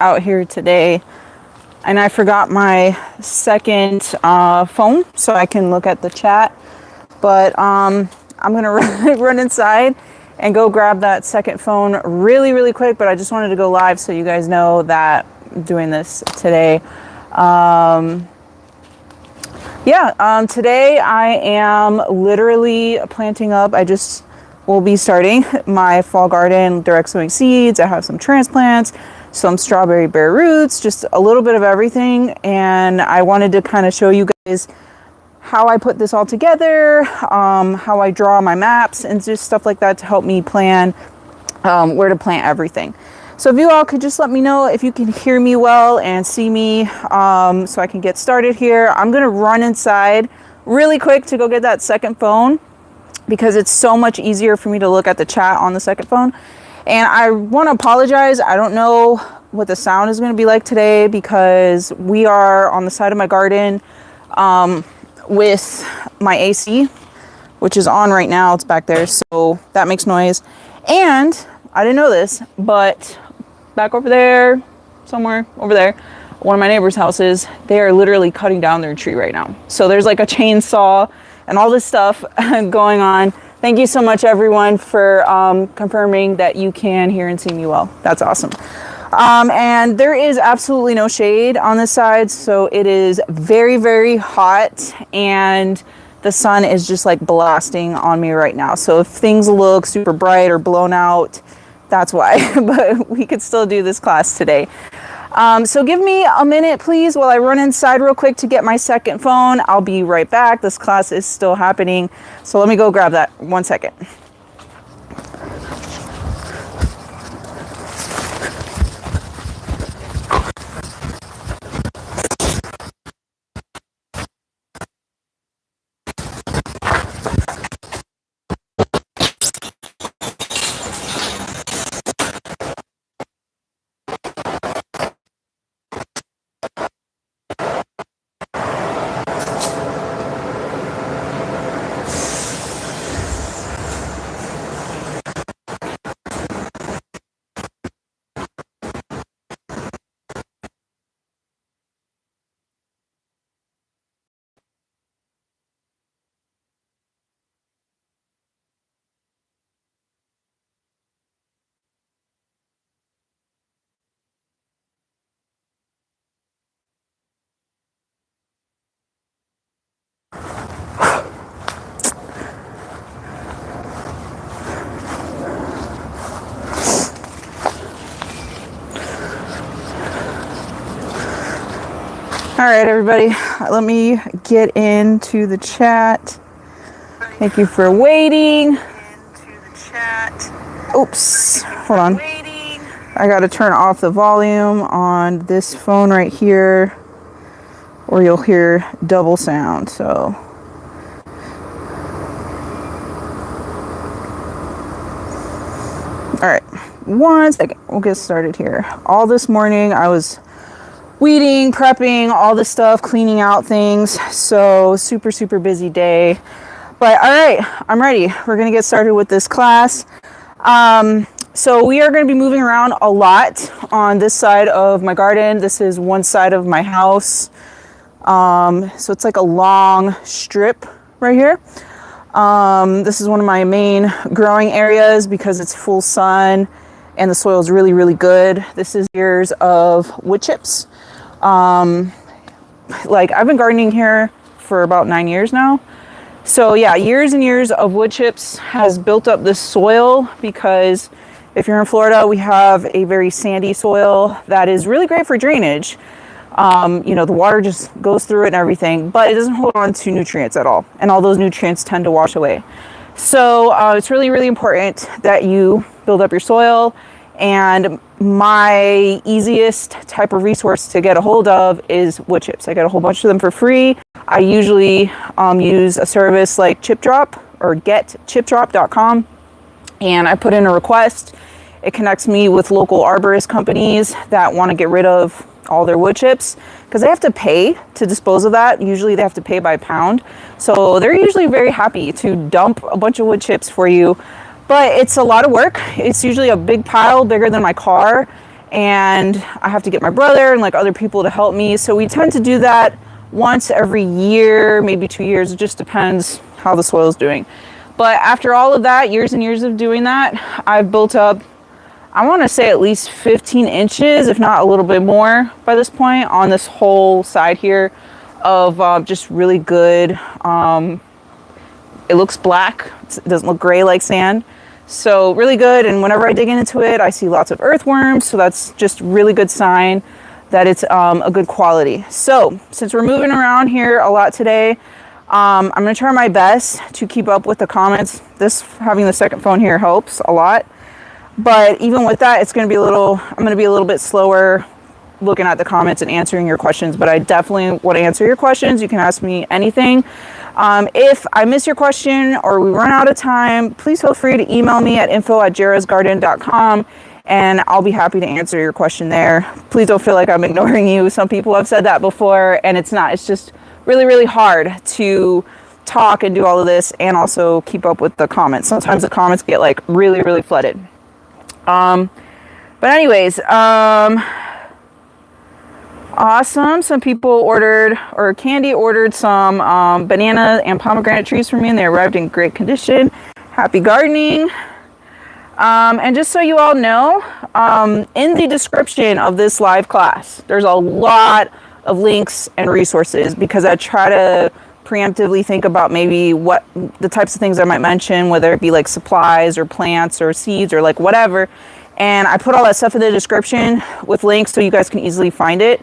out here today, and I forgot my second phone so I can look at the chat, but I'm gonna run inside and go grab that second phone really quick. But I just wanted to go live so you guys know that I'm doing this today. Today I am literally planting up. I just will be starting my fall garden, direct sowing seeds. I have some transplants, some strawberry bare roots, just a little bit of everything. And I wanted to kind of show you guys how I put this all together, how I draw my maps and just stuff like that to help me plan where to plant everything. So if you all could just let me know if you can hear me well and see me, so I can get started here. I'm gonna run inside really quick to go get that second phone because it's so much easier for me to look at the chat on the second phone. And I want to apologize. I don't know what the sound is going to be like today because we are on the side of my garden with my AC, which is on right now. It's back there, so that makes noise. And I didn't know this, but back over there, somewhere over there, one of my neighbor's houses, they are literally cutting down their tree right now. So there's like a chainsaw and all this stuff going on. Thank you so much, everyone, for confirming that you can hear and see me well. That's awesome. And there is absolutely no shade on this side, so it is very hot, and the sun is just like blasting on me right now. So if things look super bright or blown out, that's why. But we could still do this class today. So give me a minute, please, while I run inside real quick to get my second phone. I'll be right back. This class is still happening. So let me go grab that. 1 second. All right, everybody, let me get into the chat. Thank you for waiting. Oops, hold on. I got to turn off the volume on this phone right here, or you'll hear double sound. So, all right, 1 second. We'll get started here. All this morning, I was weeding, prepping, all this stuff, cleaning out things. So super busy day. But all right, I'm ready. We're gonna get started with this class. So we are gonna be moving around a lot on this side of my garden. This is one side of my house. So it's like a long strip right here. This is one of my main growing areas because it's full sun and the soil is really good. This is years of wood chips. Like I've been gardening here for about 9 years now. So yeah, years and years of wood chips has built up this soil because if you're in Florida, we have a very sandy soil that is really great for drainage. The water just goes through it and everything, but it doesn't hold on to nutrients at all. And all those nutrients tend to wash away. So it's really important that you build up your soil. And my easiest type of resource to get a hold of is wood chips. I get a whole bunch of them for free. I usually use a service like ChipDrop or getchipdrop.com, and I put in a request. It connects me with local arborist companies that want to get rid of all their wood chips because they have to pay to dispose of that. Usually they have to pay by pound. So they're usually very happy to dump a bunch of wood chips for you. But it's a lot of work. It's usually a big pile bigger than my car, and I have to get my brother and like other people to help me. So we tend to do that once every year, maybe 2 years. It just depends how the soil is doing. But after all of that, years and years of doing that, I've built up, I want to say at least 15 inches, if not a little bit more by this point, on this whole side here of just really good. It looks black. It doesn't look gray like sand. So really good. And whenever I dig into it, I see lots of earthworms. So that's just really good sign that it's a good quality. So since we're moving around here a lot today, I'm going to try my best to keep up with the comments. Having the second phone here helps a lot. But even with that, I'm going to be a little bit slower looking at the comments and answering your questions. But I definitely want to answer your questions. You can ask me anything. If I miss your question or we run out of time, please feel free to email me at info@jarrahsgarden.com and I'll be happy to answer your question there. Please don't feel like I'm ignoring you. Some people have said that before, and it's not. It's just really, really hard to talk and do all of this and also keep up with the comments. Sometimes the comments get like really, really flooded. But anyways, awesome. Some people ordered, or Candy ordered some banana and pomegranate trees from me, and they arrived in great condition. Happy gardening. And just so you all know, in the description of this live class, there's a lot of links and resources because I try to preemptively think about maybe what the types of things I might mention, whether it be like supplies or plants or seeds or like whatever. And I put all that stuff in the description with links so you guys can easily find it.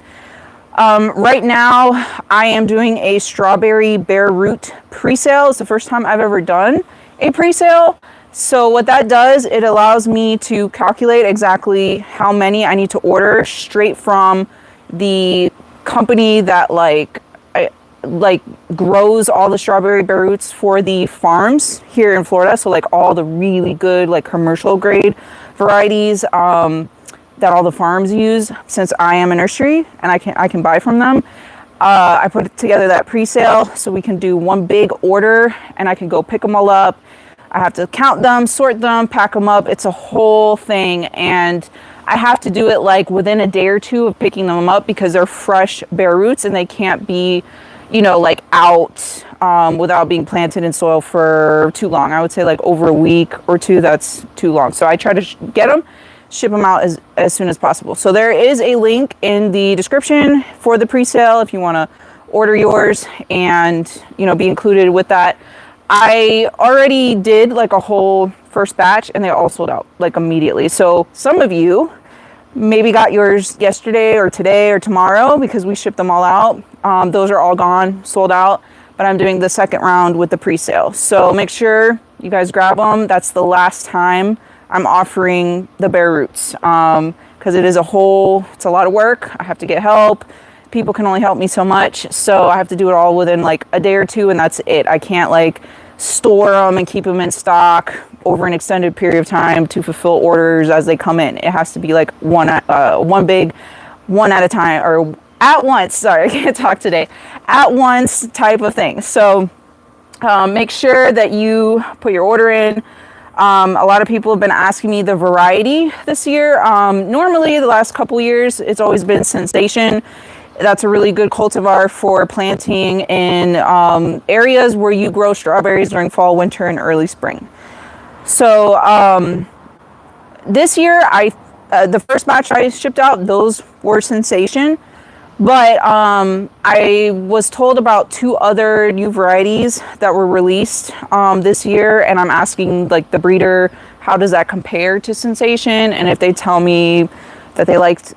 Right now, I am doing a strawberry bare root pre-sale. It's the first time I've ever done a pre-sale. So what that does, it allows me to calculate exactly how many I need to order straight from the company that like grows all the strawberry bare roots for the farms here in Florida. So like all the really good like commercial grade varieties that all the farms use, since I am a nursery and I can buy from them. I put together that pre-sale so we can do one big order and I can go pick them all up. I have to count them, sort them, pack them up. It's a whole thing, and I have to do it like within a day or two of picking them up because they're fresh bare roots and they can't be, like out without being planted in soil for too long. I would say like over a week or two, that's too long. So I try to get them, ship them out as soon as possible. So there is a link in the description for the pre-sale if you want to order yours and, be included with that. I already did like a whole first batch and they all sold out like immediately. So some of you maybe got yours yesterday or today or tomorrow because we shipped them all out. Those are all gone, sold out, but I'm doing the second round with the pre-sale. So make sure you guys grab them. That's the last time I'm offering the bare roots because it's a lot of work. I have to get help. People can only help me so much. So I have to do it all within like a day or two and that's it. I can't like store them and keep them in stock over an extended period of time to fulfill orders as they come in. It has to be like one at a time or at once. Sorry, I can't talk today. At once type of thing. So make sure that you put your order in. A lot of people have been asking me the variety this year. Normally the last couple years, it's always been Sensation. That's a really good cultivar for planting in areas where you grow strawberries during fall, winter, and early spring. So this year, the first batch I shipped out, those were Sensation. But I was told about 2 other new varieties that were released this year, and I'm asking like the breeder, how does that compare to Sensation? And if they tell me that they liked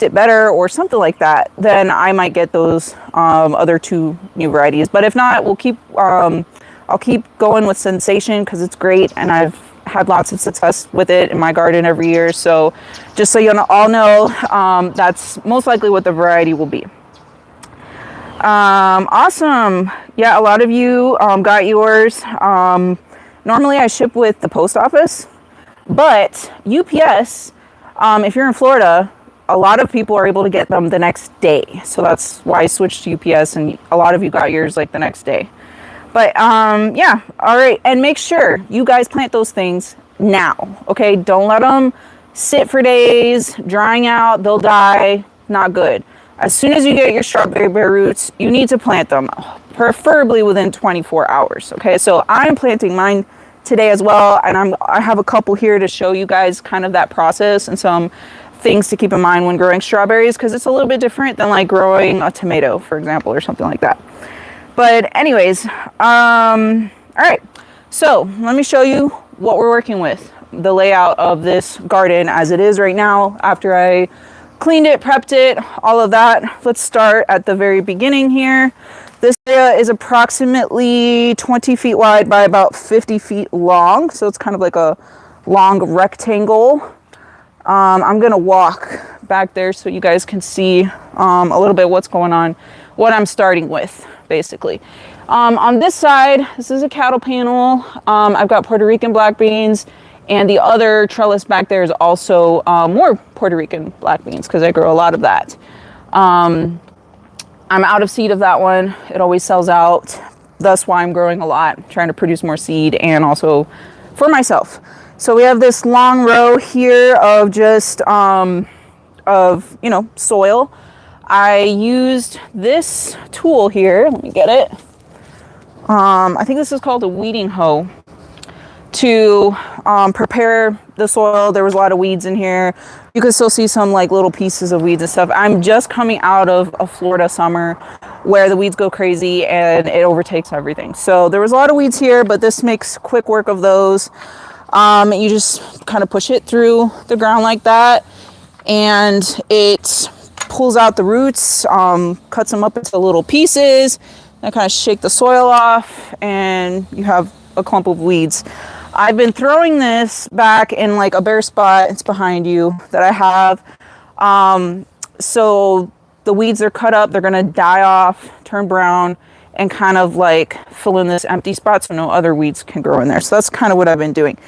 it better or something like that, then I might get those other 2 new varieties. But if not, I'll keep going with Sensation because it's great and I've had lots of success with it in my garden every year. So just so you all know, that's most likely what the variety will be. Awesome. Yeah, a lot of you got yours. Normally I ship with the post office, but UPS, if you're in Florida, a lot of people are able to get them the next day. So that's why I switched to UPS and a lot of you got yours like the next day. But yeah, all right. And make sure you guys plant those things now, okay? Don't let them sit for days, drying out, they'll die, not good. As soon as you get your strawberry bare roots, you need to plant them, preferably within 24 hours, okay? So I'm planting mine today as well, and I have a couple here to show you guys kind of that process and some things to keep in mind when growing strawberries, because it's a little bit different than like growing a tomato, for example, or something like that. But anyways, all right, so let me show you what we're working with, the layout of this garden as it is right now after I cleaned it, prepped it, all of that. Let's start at the very beginning here. This area is approximately 20 feet wide by about 50 feet long, so it's kind of like a long rectangle. I'm gonna walk back there so you guys can see a little bit what's going on, what I'm starting with, basically. On this side, this is a cattle panel. I've got Puerto Rican black beans, and the other trellis back there is also more Puerto Rican black beans, because I grow a lot of that. I'm out of seed of that one. It always sells out. That's why I'm growing a lot, trying to produce more seed and also for myself. So we have this long row here of just, soil. I used this tool here. Let me get it. I think this is called a weeding hoe, to prepare the soil. There was a lot of weeds in here. You can still see some like little pieces of weeds and stuff. I'm just coming out of a Florida summer where the weeds go crazy and it overtakes everything. So there was a lot of weeds here, but this makes quick work of those. You just kind of push it through the ground like that, and it pulls out the roots, cuts them up into little pieces, and kind of shake the soil off, and you have a clump of weeds. I've been throwing this back in like a bare spot, it's behind you, that I have. So the weeds are cut up, they're gonna die off, turn brown, and kind of like fill in this empty spot so no other weeds can grow in there. So that's kind of what I've been doing.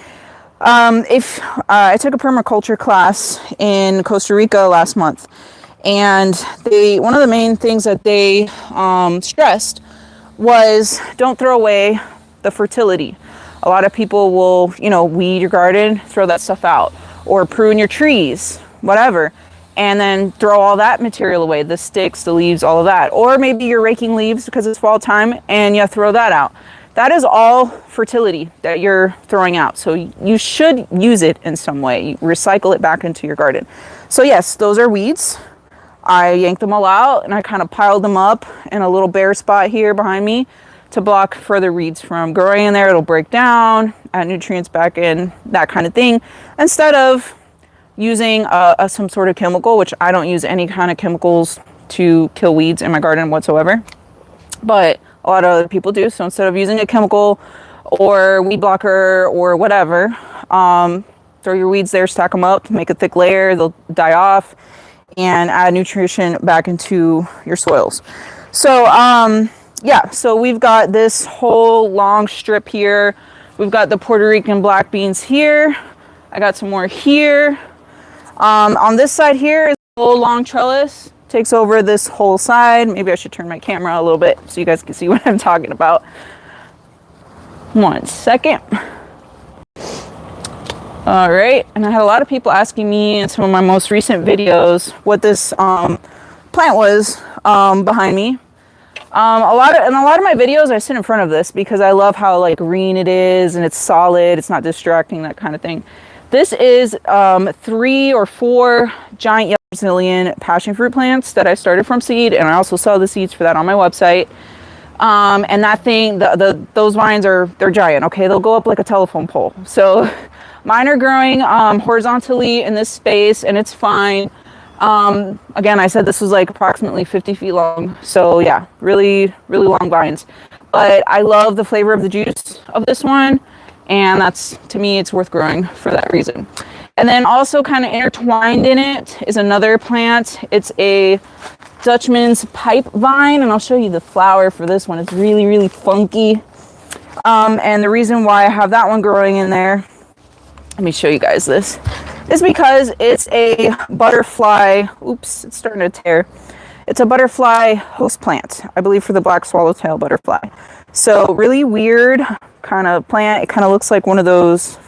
I took a permaculture class in Costa Rica last month, and one of the main things that they stressed was don't throw away the fertility. A lot of people will, weed your garden, throw that stuff out, or prune your trees, whatever, and then throw all that material away, the sticks, the leaves, all of that. Or maybe you're raking leaves because it's fall time and you throw that out. That is all fertility that you're throwing out. So you should use it in some way. Recycle it back into your garden. So yes, those are weeds. I yanked them all out and I kind of piled them up in a little bare spot here behind me to block further weeds from growing in there. It'll break down, add nutrients back in, that kind of thing, instead of using some sort of chemical, which I don't use any kind of chemicals to kill weeds in my garden whatsoever, but a lot of other people do. So instead of using a chemical or weed blocker or whatever, throw your weeds there, stack them up, make a thick layer, they'll die off, and add nutrition back into your soils. So so we've got this whole long strip here. We've got the Puerto Rican black beans here. I got some more here. On this side here is a whole long trellis, takes over this whole side. Maybe I should turn my camera a little bit so you guys can see what I'm talking about. 1 second. All right, and I had a lot of people asking me in some of my most recent videos what this plant was behind me. In a lot of my videos I sit in front of this because I love how like green it is and it's solid, it's not distracting, that kind of thing. This is 3 or 4 giant yellow Brazilian passion fruit plants that I started from seed, and I also sell the seeds for that on my website. And that thing, those vines they're giant, okay? They'll go up like a telephone pole. So mine are growing horizontally in this space, and it's fine. Again, I said this was like approximately 50 feet long. So yeah, really, really long vines. But I love the flavor of the juice of this one. And that's, to me, it's worth growing for that reason. And then also kind of intertwined in it is another plant. It's a Dutchman's pipe vine. And I'll show you the flower for this one. It's really, really funky. And the reason why I have that one growing in there, let me show you guys this, is because it's a butterfly. Oops, it's starting to tear. It's a butterfly host plant, I believe, for the black swallowtail butterfly. So really weird kind of plant. It kind of looks like one of those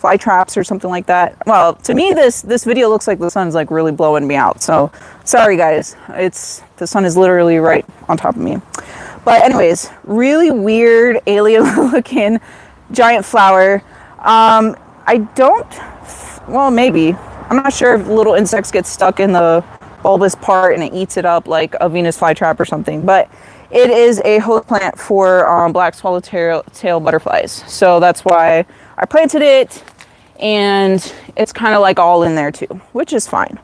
fly traps or something like that. Well, to me, this video looks like the sun's like really blowing me out. So sorry guys, the sun is literally right on top of me. But anyways, really weird alien looking giant flower. Well, maybe. I'm not sure if little insects get stuck in the bulbous part and it eats it up like a Venus flytrap or something. But it is a host plant for black swallowtail butterflies. So that's why I planted it, and it's kind of like all in there too, which is fine.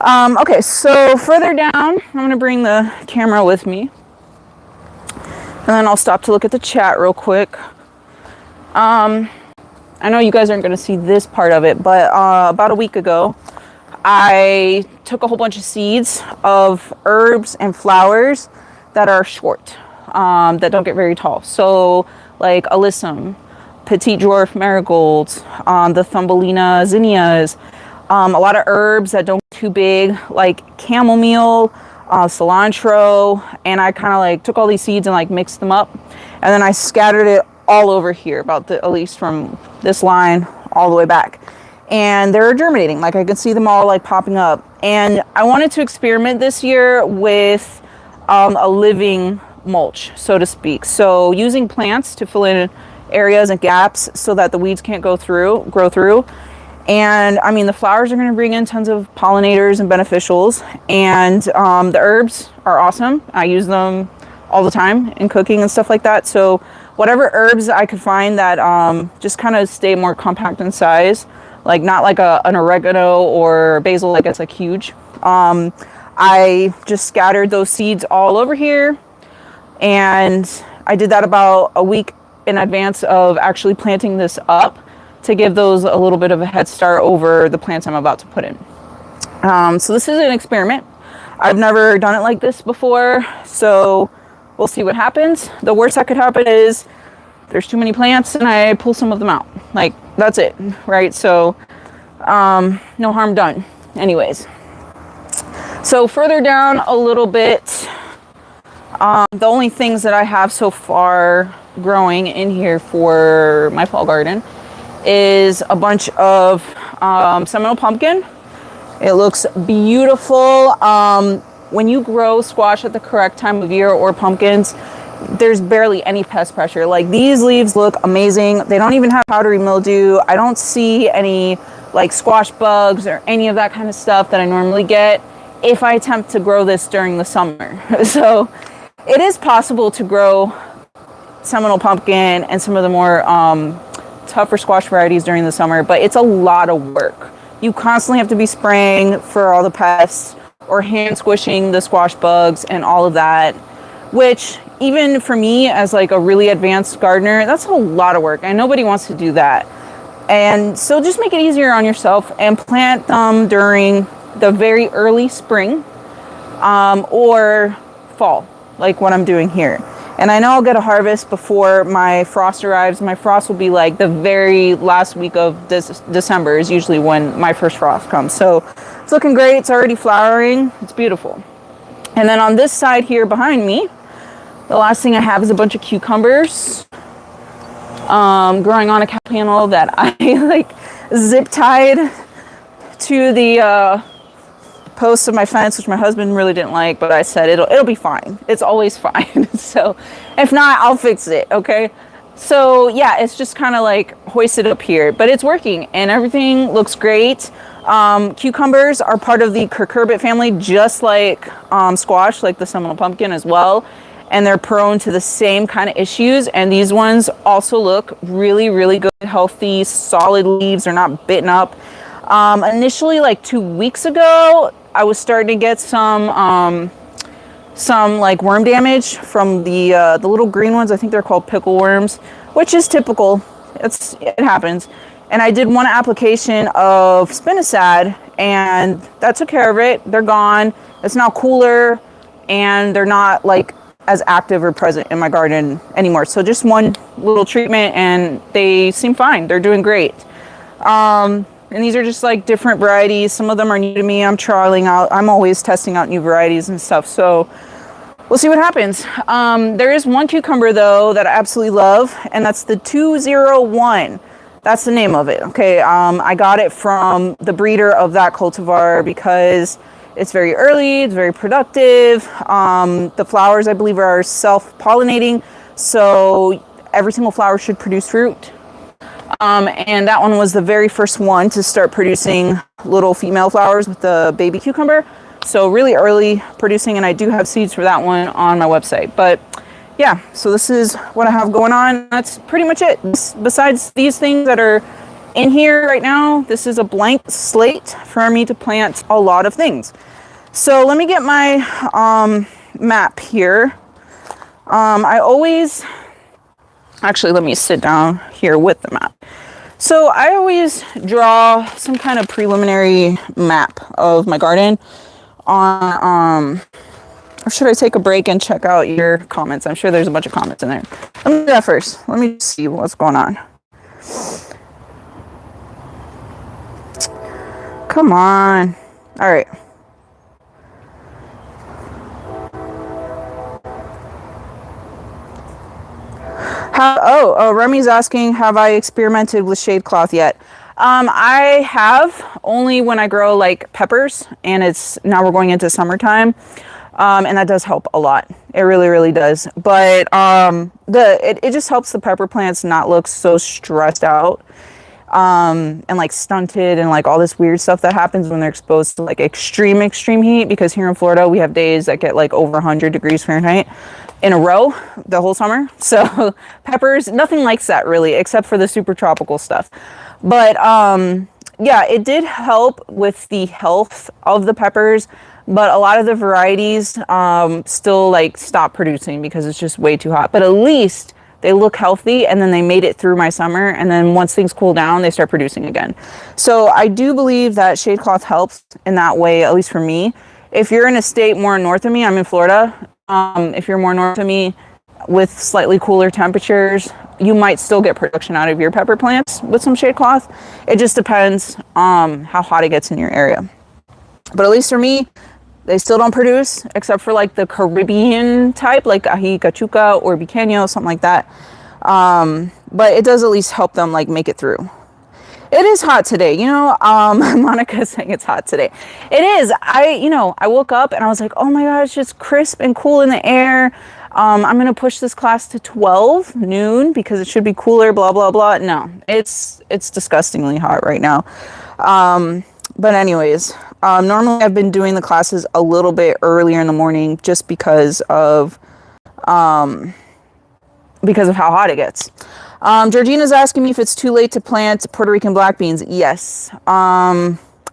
Okay, so further down, I'm going to bring the camera with me. And then I'll stop to look at the chat real quick. I know you guys aren't going to see this part of it, but about a week ago, I took a whole bunch of seeds of herbs and flowers that are short, that don't get very tall. So like alyssum, petite dwarf marigolds, the thumbelina zinnias, a lot of herbs that don't get too big, like chamomile, cilantro, and I kind of like took all these seeds and like mixed them up, and then I scattered it all over here, at least from this line all the way back, and they're germinating. Like I can see them all like popping up, and I wanted to experiment this year with a living mulch, so to speak. So using plants to fill in areas and gaps so that the weeds can't grow through. And I mean, the flowers are going to bring in tons of pollinators and beneficials, and the herbs are awesome. I use them all the time in cooking and stuff like that. So whatever herbs I could find that just kind of stay more compact in size, like not like an oregano or basil that gets like huge. I just scattered those seeds all over here, and I did that about a week in advance of actually planting this up to give those a little bit of a head start over the plants I'm about to put in. So this is an experiment. I've never done it like this before, so we'll see what happens. The worst that could happen is there's too many plants and I pull some of them out. Like, that's it, right? So no harm done. Anyways, so further down a little bit, the only things that I have so far growing in here for my fall garden is a bunch of Seminole pumpkin. It looks beautiful. When you grow squash at the correct time of year, or pumpkins, there's barely any pest pressure. Like, these leaves look amazing. They don't even have powdery mildew. I don't see any like squash bugs or any of that kind of stuff that I normally get if I attempt to grow this during the summer. So it is possible to grow Seminole pumpkin and some of the more tougher squash varieties during the summer, but it's a lot of work. You constantly have to be spraying for all the pests or hand squishing the squash bugs and all of that, which even for me as like a really advanced gardener, that's a lot of work and nobody wants to do that. And so just make it easier on yourself and plant them during the very early spring or fall, like what I'm doing here. And I know I'll get a harvest before my frost arrives. My frost will be like the very last week of December is usually when my first frost comes. So it's looking great. It's already flowering. It's beautiful. And then on this side here behind me, the last thing I have is a bunch of cucumbers growing on a cat panel that I like zip tied to the posts of my fence, which my husband really didn't like, but I said it'll be fine. It's always fine. So if not, I'll fix it. Okay. So yeah, it's just kind of like hoisted up here, but it's working and everything looks great. Cucumbers are part of the cucurbit family, just like squash, like the Seminole pumpkin as well. And they're prone to the same kind of issues. And these ones also look really, really good, healthy, solid leaves. They're not bitten up. Initially, like 2 weeks ago, I was starting to get some like worm damage from the little green ones. I think they're called pickle worms, which is typical. It happens. And I did one application of spinosad, and that took care of it. They're gone. It's now cooler, and they're not like as active or present in my garden anymore. So just one little treatment, and they seem fine. They're doing great. And these are just like different varieties. Some of them are new to me. I'm trialing out. I'm always testing out new varieties and stuff. So we'll see what happens. There is one cucumber though that I absolutely love, and that's the 201. That's the name of it. Okay. I got it from the breeder of that cultivar because it's very early, it's very productive. The flowers, I believe, are self-pollinating, so every single flower should produce fruit. And that one was the very first one to start producing little female flowers with the baby cucumber. So really early producing, and I do have seeds for that one on my website. But yeah, so this is what I have going on. That's pretty much it. Besides these things that are in here right now, this is a blank slate for me to plant a lot of things. So let me get my map here. Actually, let me sit down here with the map. So I always draw some kind of preliminary map of my garden on, or should I take a break and check out your comments? I'm sure there's a bunch of comments in there. Let me do that first. Let me see what's going on. Come on. All right. Remy's asking, have I experimented with shade cloth yet? I have, only when I grow like peppers, and now we're going into summertime, and that does help a lot. It really, really does. But it just helps the pepper plants not look so stressed out, and like stunted, and like all this weird stuff that happens when they're exposed to like extreme heat, because here in Florida we have days that get like over 100 degrees Fahrenheit in a row the whole summer. So peppers, nothing likes that really, except for the super tropical stuff. But yeah, it did help with the health of the peppers, but a lot of the varieties still like stop producing because it's just way too hot. But at least they look healthy, and then they made it through my summer, and then once things cool down, they start producing again. So I do believe that shade cloth helps in that way, at least for me. If you're in a state more north of me, I'm in Florida. If you're more north of me with slightly cooler temperatures, you might still get production out of your pepper plants with some shade cloth. It just depends how hot it gets in your area. But at least for me, they still don't produce, except for like the Caribbean type, like ají cachuca or biqueño, something like that. But it does at least help them like make it through. It is hot today, Monica's saying it's hot today. It is. I woke up and I was like, oh my God, it's just crisp and cool in the air. I'm going to push this class to 12 noon because it should be cooler, blah, blah, blah. No, it's disgustingly hot right now. But anyways, normally I've been doing the classes a little bit earlier in the morning just because of how hot it gets. Georgina's asking me if it's too late to plant Puerto Rican black beans. Yes.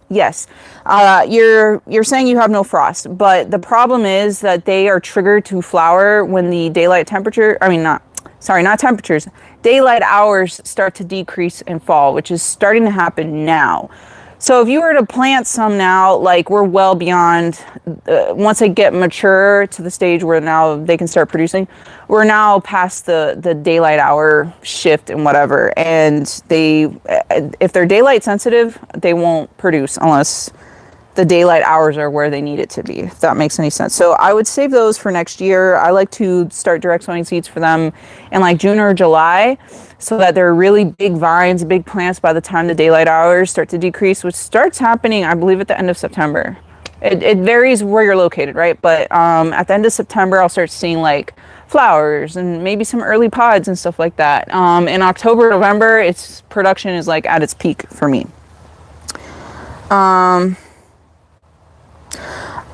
Yes. You're saying you have no frost, but the problem is that they are triggered to flower when the daylight daylight hours start to decrease and fall, which is starting to happen now. So if you were to plant some now, like we're well beyond, once they get mature to the stage where now they can start producing, we're now past the daylight hour shift and whatever. And if they're daylight sensitive, they won't produce unless the daylight hours are where they need it to be, if that makes any sense. So I would save those for next year. I like to start direct sowing seeds for them in like June or July, so that they're really big vines, big plants by the time the daylight hours start to decrease, which starts happening, I believe, at the end of September. It varies where you're located, right? But at the end of September, I'll start seeing like flowers and maybe some early pods and stuff like that. In October, November, its production is like at its peak for me.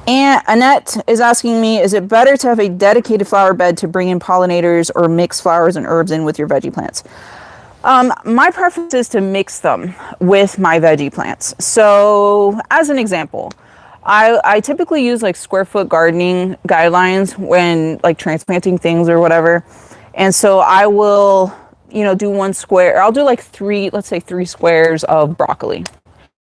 And Annette is asking me, is it better to have a dedicated flower bed to bring in pollinators or mix flowers and herbs in with your veggie plants? My preference is to mix them with my veggie plants. So as an example, I typically use like square foot gardening guidelines when like transplanting things or whatever. And so I will, do one square. I'll do like let's say three squares of broccoli.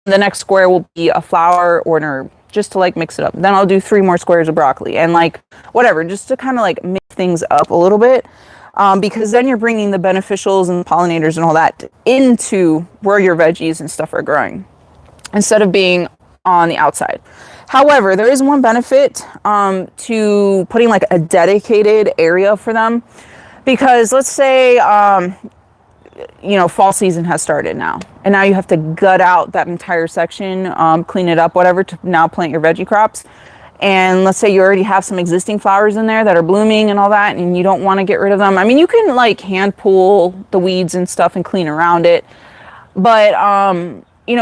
The next square will be a flower or an herb, just to like mix it up. Then I'll do 3 more squares of broccoli and like whatever, just to kind of like mix things up a little bit. Because then you're bringing the beneficials and pollinators and all that into where your veggies and stuff are growing, instead of being on the outside. However, there is one benefit to putting like a dedicated area for them, because let's say fall season has started now, and now you have to gut out that entire section, clean it up, whatever, to now plant your veggie crops. And let's say you already have some existing flowers in there that are blooming and all that, and you don't want to get rid of them. I mean, you can like hand pull the weeds and stuff and clean around it. But,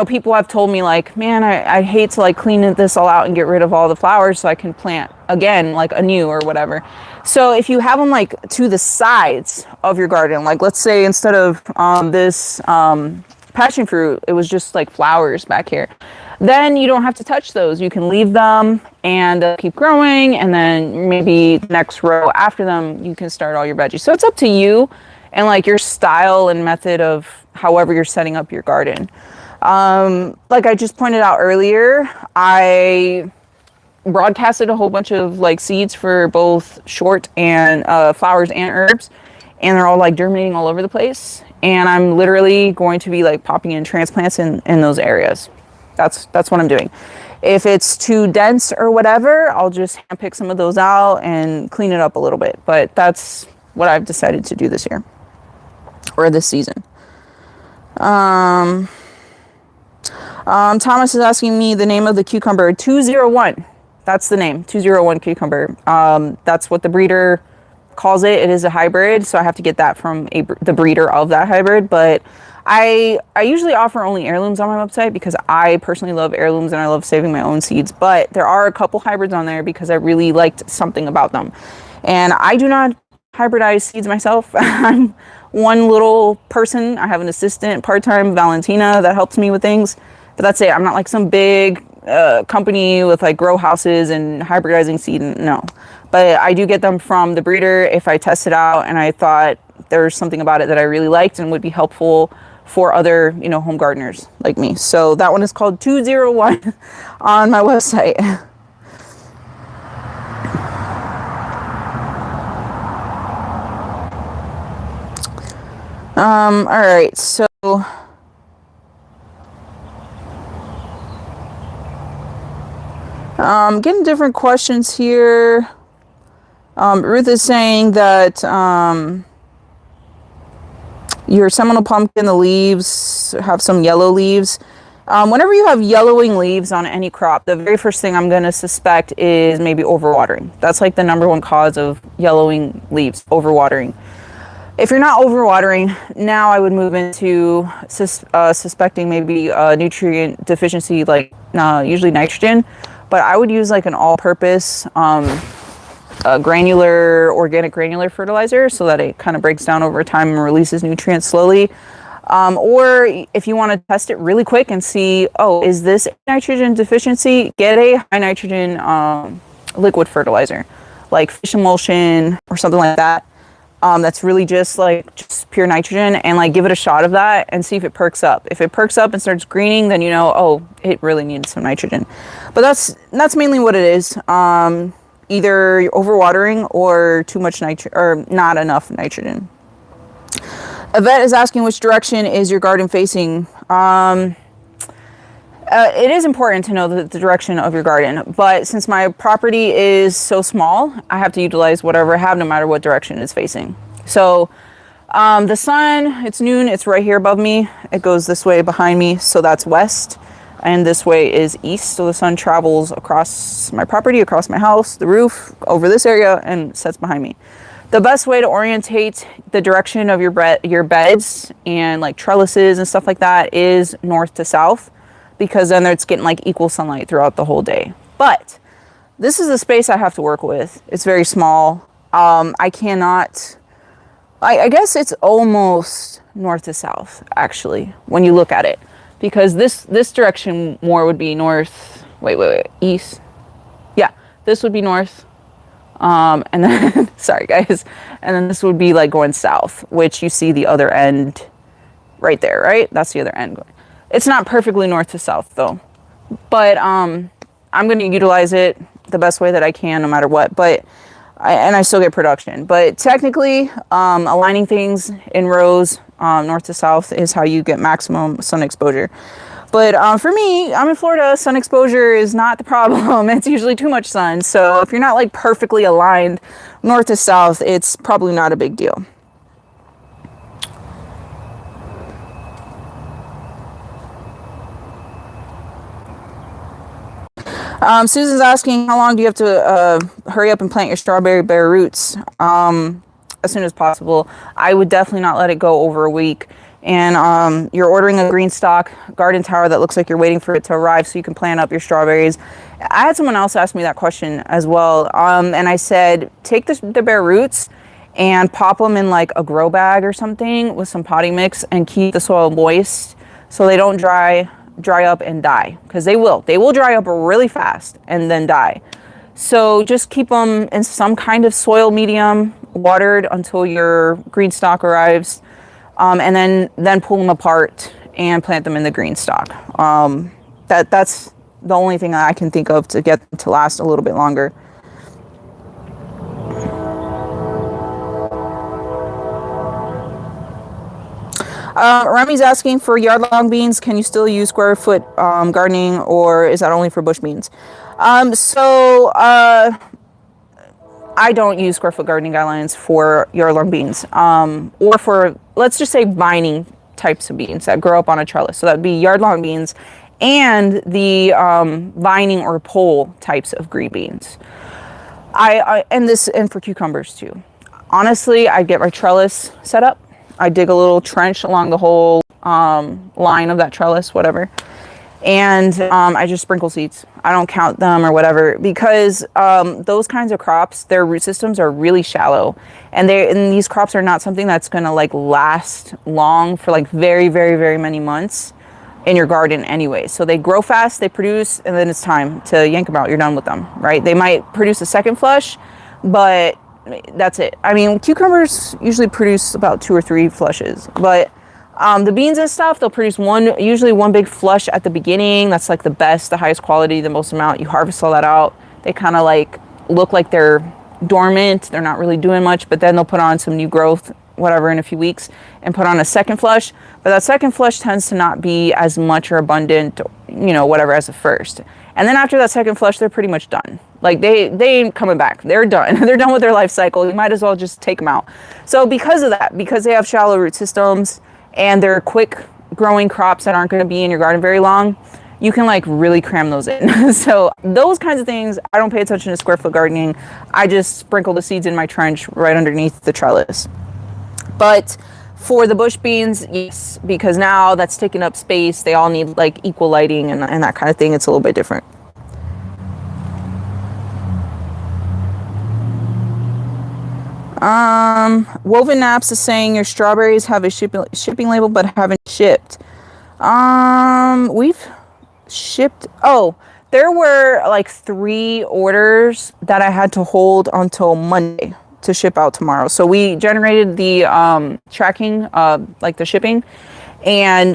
people have told me like, man, I hate to like clean this all out and get rid of all the flowers so I can plant again, like anew or whatever. So if you have them like to the sides of your garden, like let's say instead of this passion fruit, it was just like flowers back here, then you don't have to touch those. You can leave them and keep growing, and then maybe the next row after them you can start all your veggies. So it's up to you and like your style and method of however you're setting up your garden. Like I just pointed out earlier, I broadcasted a whole bunch of like seeds for both short and flowers and herbs, and they're all like germinating all over the place. And I'm literally going to be like popping in transplants in those areas. That's what I'm doing. If it's too dense or whatever, I'll just handpick some of those out and clean it up a little bit. But that's what I've decided to do this year or this season. Thomas is asking me the name of the cucumber. 201. That's the name. 201 cucumber. That's what the breeder calls it. It is a hybrid, so I have to get that from the breeder of that hybrid. But I usually offer only heirlooms on my website because I personally love heirlooms and I love saving my own seeds. But there are a couple hybrids on there because I really liked something about them. And I do not hybridize seeds myself. I'm one little person. I have an assistant part-time, Valentina, that helps me with things. But that's it. I'm not like some big company with like grow houses and hybridizing seed. No. But I do get them from the breeder if I test it out and I thought there was something about it that I really liked and would be helpful for other, home gardeners like me. So that one is called 201 on my website. All right, so getting different questions here. Ruth is saying that your Seminole pumpkin, the leaves have some yellow leaves. Whenever you have yellowing leaves on any crop, the very first thing I'm going to suspect is maybe overwatering. That's like the number one cause of yellowing leaves, overwatering. If you're not overwatering, now I would move into suspecting maybe a nutrient deficiency, like usually nitrogen. But I would use like an all-purpose organic granular fertilizer so that it kind of breaks down over time and releases nutrients slowly. Or if you want to test it really quick and see, is this nitrogen deficiency? Get a high nitrogen liquid fertilizer, like fish emulsion or something like that. That's really just pure nitrogen, and like give it a shot of that and see if it perks up. If it perks up and starts greening, then it really needs some nitrogen. But that's mainly what it is. Either overwatering or too much nitrogen or not enough nitrogen. Yvette is asking which direction is your garden facing. It is important to know the direction of your garden, but since my property is so small, I have to utilize whatever I have no matter what direction it's facing. So the sun, it's noon, it's right here above me. It goes this way behind me, so that's west, and this way is east. So the sun travels across my property, across my house, the roof, over this area, and sets behind me. The best way to orientate the direction of your beds and like trellises and stuff like that is north to south, because then it's getting like equal sunlight throughout the whole day. But this is the space I have to work with. It's very small. I guess it's almost north to south, actually, when you look at it, because this direction more would be north, east. Yeah, this would be north. And then, sorry guys, and then this would be like going south, which you see the other end right there, right? That's the other end going. It's not perfectly north to south though, but I'm going to utilize it the best way that I can no matter what, and I still get production. But technically, aligning things in rows north to south is how you get maximum sun exposure. But for me, I'm in Florida, sun exposure is not the problem. It's usually too much sun. So if you're not like perfectly aligned north to south, it's probably not a big deal. Susan's asking, how long do you have to hurry up and plant your strawberry bare roots? As soon as possible. I would definitely not let it go over a week. And you're ordering a green stock garden tower that looks like you're waiting for it to arrive so you can plant up your strawberries. I had someone else ask me that question as well. And I said, take the bare roots and pop them in like a grow bag or something with some potting mix and keep the soil moist so they don't dry up and die, because they will dry up really fast and then die. So just keep them in some kind of soil medium, watered until your green stock arrives, and then pull them apart and plant them in the green stock. That's the only thing that I can think of to get them to last a little bit longer. Remy's asking, for yard-long beans, can you still use square foot gardening, or is that only for bush beans? I don't use square foot gardening guidelines for yard-long beans, or for, let's just say, vining types of beans that grow up on a trellis. So that would be yard-long beans and the vining or pole types of green beans. And for cucumbers too. Honestly, I get my trellis set up. I dig a little trench along the whole line of that trellis, whatever. And I just sprinkle seeds. I don't count them or whatever, because those kinds of crops, their root systems are really shallow. And these crops are not something that's going to like last long for like very, very, very many months in your garden anyway. So they grow fast, they produce, and then it's time to yank them out. You're done with them, right? They might produce a second flush, but that's it. I mean, cucumbers usually produce about 2 or 3 flushes, but the beans and stuff, they'll produce usually one big flush at the beginning. That's like the best, the highest quality, the most amount. You harvest all that out. They kind of like look like they're dormant. They're not really doing much, but then they'll put on some new growth, whatever, in a few weeks and put on a second flush. But that second flush tends to not be as much or abundant, whatever, as the first. And then after that second flush, they're pretty much done. Like they ain't coming back. They're done. They're done with their life cycle. You might as well just take them out. So because of that, because they have shallow root systems and they're quick growing crops that aren't going to be in your garden very long, you can like really cram those in. So those kinds of things, I don't pay attention to square foot gardening. I just sprinkle the seeds in my trench right underneath the trellis. But for the bush beans, yes, because now that's taking up space. They all need like equal lighting and that kind of thing. It's a little bit different. Woven Naps is saying your strawberries have a shipping label but haven't shipped. We've shipped. Oh, there were like 3 orders that I had to hold until Monday to ship out tomorrow. So we generated the tracking, like the shipping, and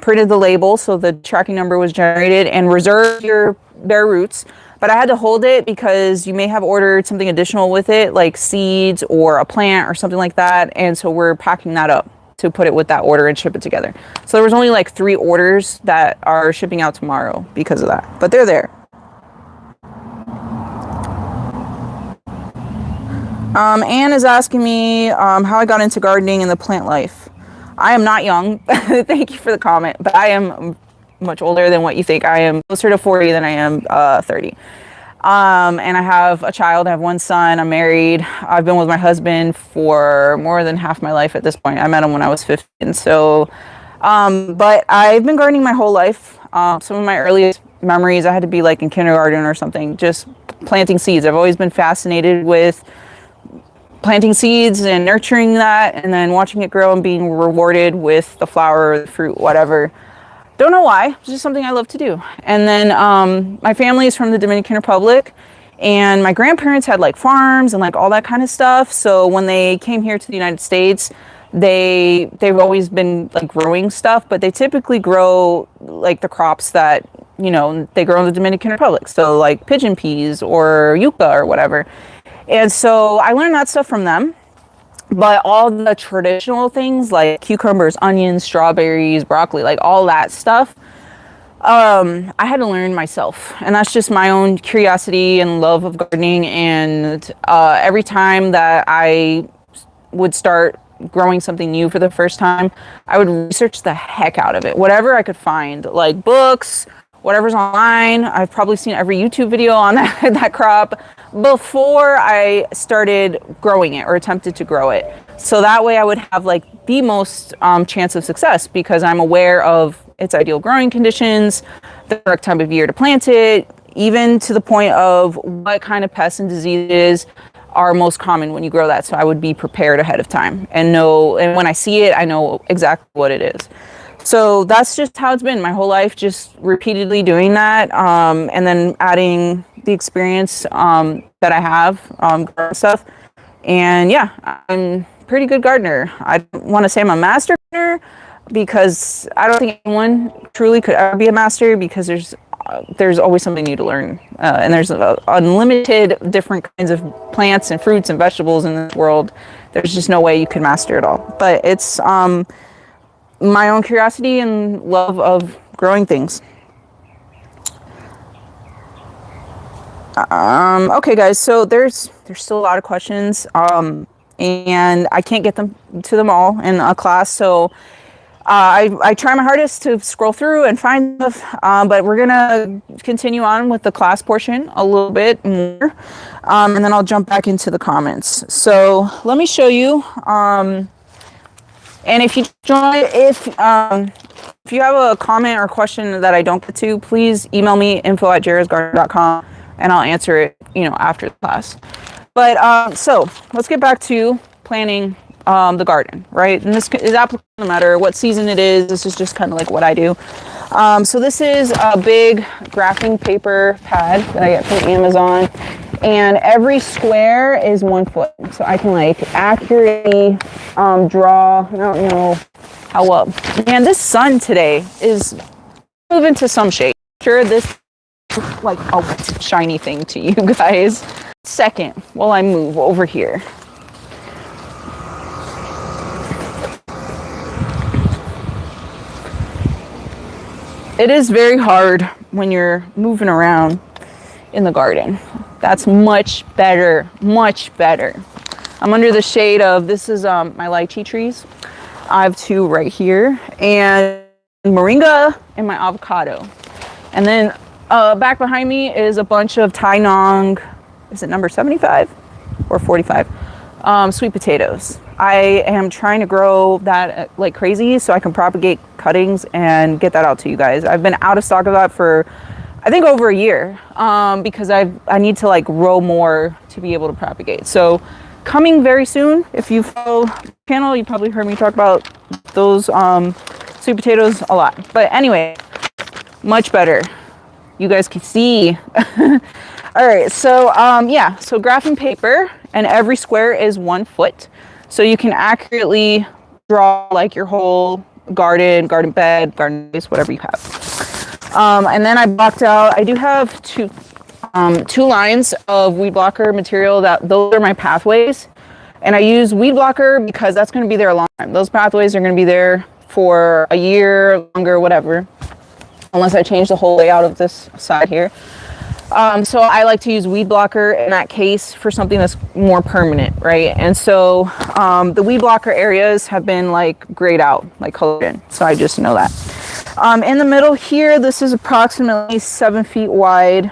printed the label, so the tracking number was generated, and reserved your bare roots. But I had to hold it because you may have ordered something additional with it, like seeds or a plant or something like that. And so we're packing that up to put it with that order and ship it together. So there was only like 3 orders that are shipping out tomorrow because of that. But they're there. Anne is asking me how I got into gardening and the plant life. I am not young. Thank you for the comment. But I am much older than what you think. I am closer to 40 than I am 30. And I have a child. I have 1 son. I'm married. I've been with my husband for more than half my life at this point. I met him when I was 15. So, but I've been gardening my whole life. Some of my earliest memories, I had to be like in kindergarten or something, just planting seeds. I've always been fascinated with planting seeds and nurturing that, and then watching it grow and being rewarded with the flower or the fruit, whatever. Don't know why. It's just something I love to do. And then my family is from the Dominican Republic, and my grandparents had like farms and like all that kind of stuff. So when they came here to the United States, they've always been like growing stuff, but they typically grow like the crops that, they grow in the Dominican Republic. So like pigeon peas or yucca or whatever. And so I learned that stuff from them. But all the traditional things like cucumbers, onions, strawberries, broccoli, like all that stuff, I had to learn myself. And that's just my own curiosity and love of gardening. And every time that I would start growing something new for the first time, I would research the heck out of it. Whatever I could find, like books whatever's online. I've probably seen every YouTube video on that crop before I started growing it or attempted to grow it. So that way I would have like the most chance of success, because I'm aware of its ideal growing conditions, the correct time of year to plant it, even to the point of what kind of pests and diseases are most common when you grow that. So I would be prepared ahead of time and know, and when I see it, I know exactly what it is. So that's just how it's been my whole life, just repeatedly doing that, and then adding the experience that I have growing stuff. And yeah, I'm a pretty good gardener. I don't want to say I'm a master gardener, because I don't think anyone truly could ever be a master, because there's always something new to learn, and there's unlimited different kinds of plants and fruits and vegetables in this world. There's just no way you can master it all. But it's my own curiosity and love of growing things. Okay, guys. So there's still a lot of questions, and I can't get to them all in a class. So I try my hardest to scroll through and find stuff, but we're gonna continue on with the class portion a little bit more, and then I'll jump back into the comments. So let me show you. And if you you have a comment or question that I don't get to, please email me info@jarrahsgarden.com, and I'll answer it, after the class. But so let's get back to planting the garden, right? And this is applicable no matter what season it is. This is just kind of like what I do. So this is a big graphing paper pad that I get from Amazon, and every square is 1 foot. So I can like accurately draw. I don't know how well. Man, this sun today is moving to some shade. Sure, this looks like a shiny thing to you guys. Second, while I move over here. It is very hard when you're moving around in the garden. That's much better, much better. I'm under the shade of, this is my lychee trees. I have 2 right here, and moringa and my avocado. And then back behind me is a bunch of Tai Nong, is it number 75 or 45? Sweet potatoes. I am trying to grow that like crazy so I can propagate cuttings and get that out to you guys. I've been out of stock of that for I think over a year, because I need to like grow more to be able to propagate. So coming very soon. If you follow the channel, you probably heard me talk about those sweet potatoes a lot. But anyway, much better. You guys can see. All right, so yeah, so graphing paper, and every square is 1 foot. So you can accurately draw like your whole garden bed, garden base, whatever you have. And then I blocked out, I do have two lines of weed blocker material. Those are my pathways. And I use weed blocker because that's going to be there a long time. Those pathways are going to be there for a year, longer, whatever, unless I change the whole layout of this side here. So I like to use weed blocker in that case for something that's more permanent, right? And so the weed blocker areas have been like grayed out, like colored in. So I just know that. In the middle here, this is approximately 7 feet wide,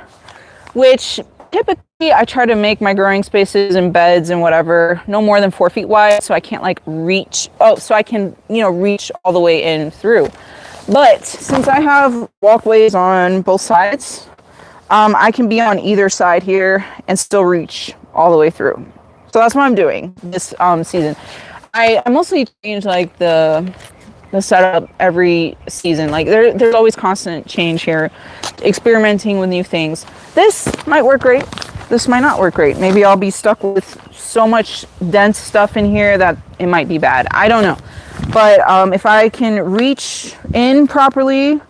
which typically I try to make my growing spaces and beds and whatever no more than 4 feet wide, so I can't like reach, so I can, reach all the way in through. But since I have walkways on both sides, I can be on either side here and still reach all the way through. So that's what I'm doing this season. I mostly change like the setup every season. Like there's always constant change here, experimenting with new things. This might work great. This might not work great. Maybe I'll be stuck with so much dense stuff in here that it might be bad. I don't know. But if I can reach in properly,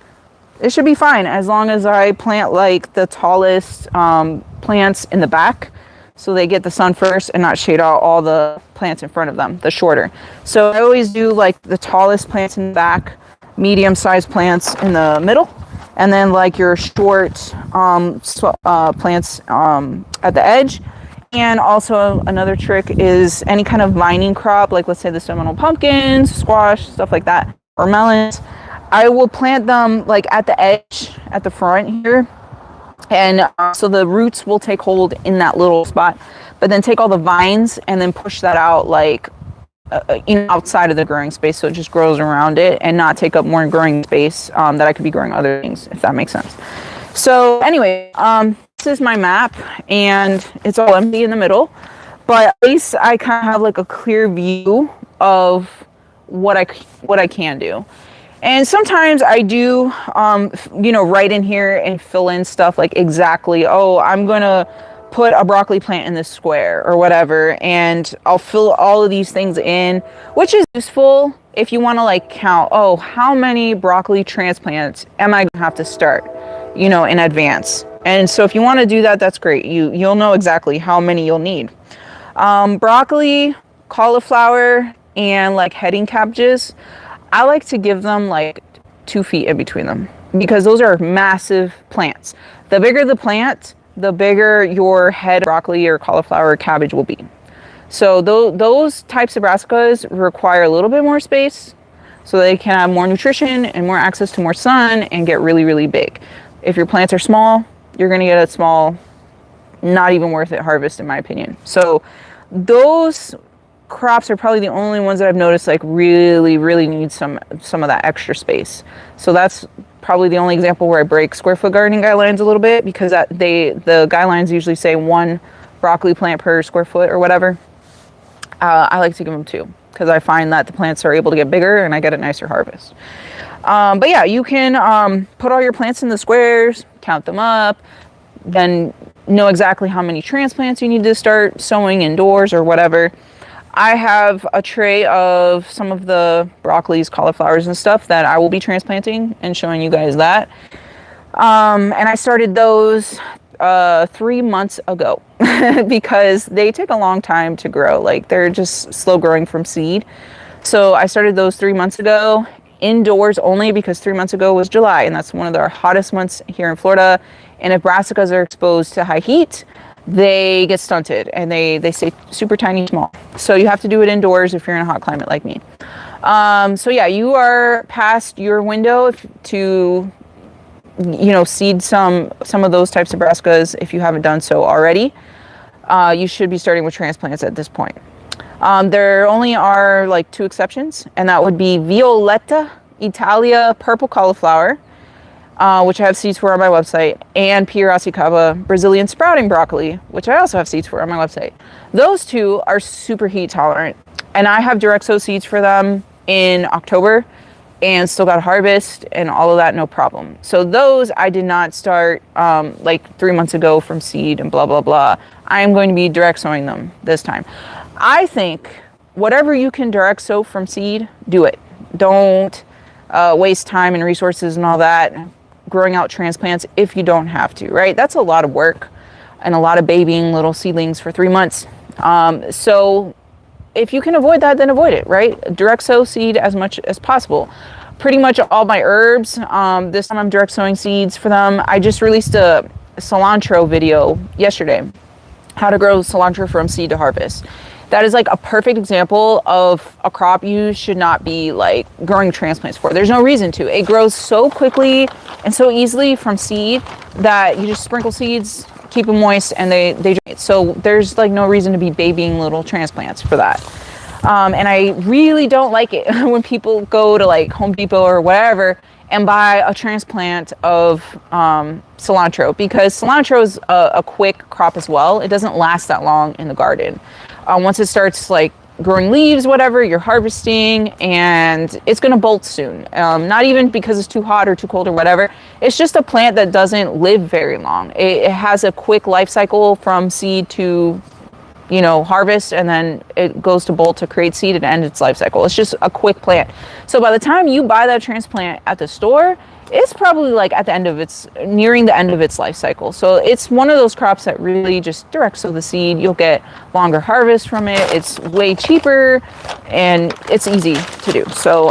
it should be fine, as long as I plant like the tallest plants in the back, so they get the sun first and not shade out all the plants in front of them, the shorter. So I always do like the tallest plants in the back, medium-sized plants in the middle, and then like your short plants at the edge. And also another trick is any kind of vining crop, like let's say the seminole pumpkins, squash, stuff like that, or melons. I will plant them like at the edge, at the front here. And so the roots will take hold in that little spot, but then take all the vines and then push that out like outside of the growing space, so it just grows around it and not take up more growing space that I could be growing other things, if that makes sense. So anyway, this is my map, and it's all empty in the middle, but at least I kind of have like a clear view of what I can do. And sometimes I do, write in here and fill in stuff like exactly, oh, I'm going to put a broccoli plant in this square or whatever. And I'll fill all of these things in, which is useful if you want to like count, oh, how many broccoli transplants am I going to have to start, in advance. And so if you want to do that, that's great. You'll know exactly how many you'll need. Broccoli, cauliflower, and like heading cabbages, I like to give them like 2 feet in between them because those are massive plants. The bigger the plant, the bigger your head broccoli or cauliflower or cabbage will be. So those types of brassicas require a little bit more space so they can have more nutrition and more access to more sun and get really, really big. If your plants are small, you're going to get a small, not even worth it harvest, in my opinion. So those crops are probably the only ones that I've noticed like really, really need some of that extra space. So that's probably the only example where I break square foot gardening guidelines a little bit, because the guidelines usually say 1 broccoli plant per square foot or whatever. I like to give them 2 because I find that the plants are able to get bigger and I get a nicer harvest. But yeah, you can put all your plants in the squares, count them up, then know exactly how many transplants you need to start sowing indoors or whatever. I have a tray of some of the broccolis, cauliflowers, and stuff that I will be transplanting and showing you guys that. And I started those 3 months ago because they take a long time to grow. Like they're just slow growing from seed. So I started those 3 months ago, indoors only, because 3 months ago was July, and that's one of our hottest months here in Florida. And if brassicas are exposed to high heat, they get stunted and they stay super tiny small. So you have to do it indoors if you're in a hot climate like me. So yeah, you are past your window to, seed some of those types of brassicas if you haven't done so already. You should be starting with transplants at this point. There only are like 2 exceptions, and that would be Violetta Italia purple cauliflower, which I have seeds for on my website, and Brassicas Brazilian sprouting broccoli, which I also have seeds for on my website. Those 2 are super heat tolerant, and I have direct sow seeds for them in October and still got harvest and all of that, no problem. So those I did not start like 3 months ago from seed and blah, blah, blah. I am going to be direct sowing them this time. I think whatever you can direct sow from seed, do it. Don't waste time and resources and all that growing out transplants if you don't have to, right? That's a lot of work and a lot of babying little seedlings for 3 months. So if you can avoid that, then avoid it, right? Direct sow seed as much as possible. Pretty much all my herbs, this time I'm direct sowing seeds for them. I just released a cilantro video yesterday, how to grow cilantro from seed to harvest. That is like a perfect example of a crop you should not be like growing transplants for. There's no reason to. It grows so quickly and so easily from seed that you just sprinkle seeds, keep them moist, and they germinate. So there's like no reason to be babying little transplants for that. And I really don't like it when people go to like Home Depot or whatever and buy a transplant of cilantro, because cilantro is a quick crop as well. It doesn't last that long in the garden. Once it starts like growing leaves, whatever, you're harvesting and it's going to bolt soon. Not even because it's too hot or too cold or whatever. It's just a plant that doesn't live very long. It has a quick life cycle from seed to, harvest, and then it goes to bolt to create seed and end its life cycle. It's just a quick plant. So by the time you buy that transplant at the store, it's probably like nearing the end of its life cycle. So it's one of those crops that really just direct sow the seed. You'll get longer harvest from it. It's way cheaper and it's easy to do. So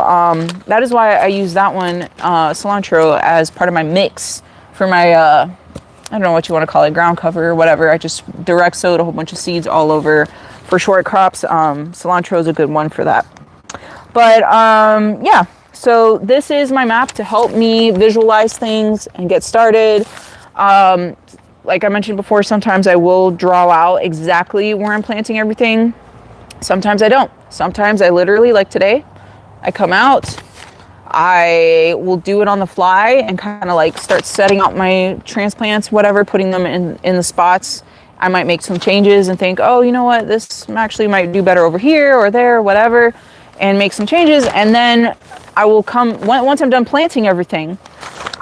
that is why I use that one, cilantro, as part of my mix for my, I don't know what you want to call it, ground cover or whatever. I just direct sowed a whole bunch of seeds all over for short crops. Cilantro is a good one for that. But yeah. So this is my map to help me visualize things and get started. Like I mentioned before, sometimes I will draw out exactly where I'm planting everything. Sometimes I don't. Sometimes I literally, like today, I come out, I will do it on the fly and kind of like start setting out my transplants, whatever, putting them in the spots. I might make some changes and think, oh, you know what, this actually might do better over here or there, whatever, and make some changes. And then I will come, once I'm done planting everything,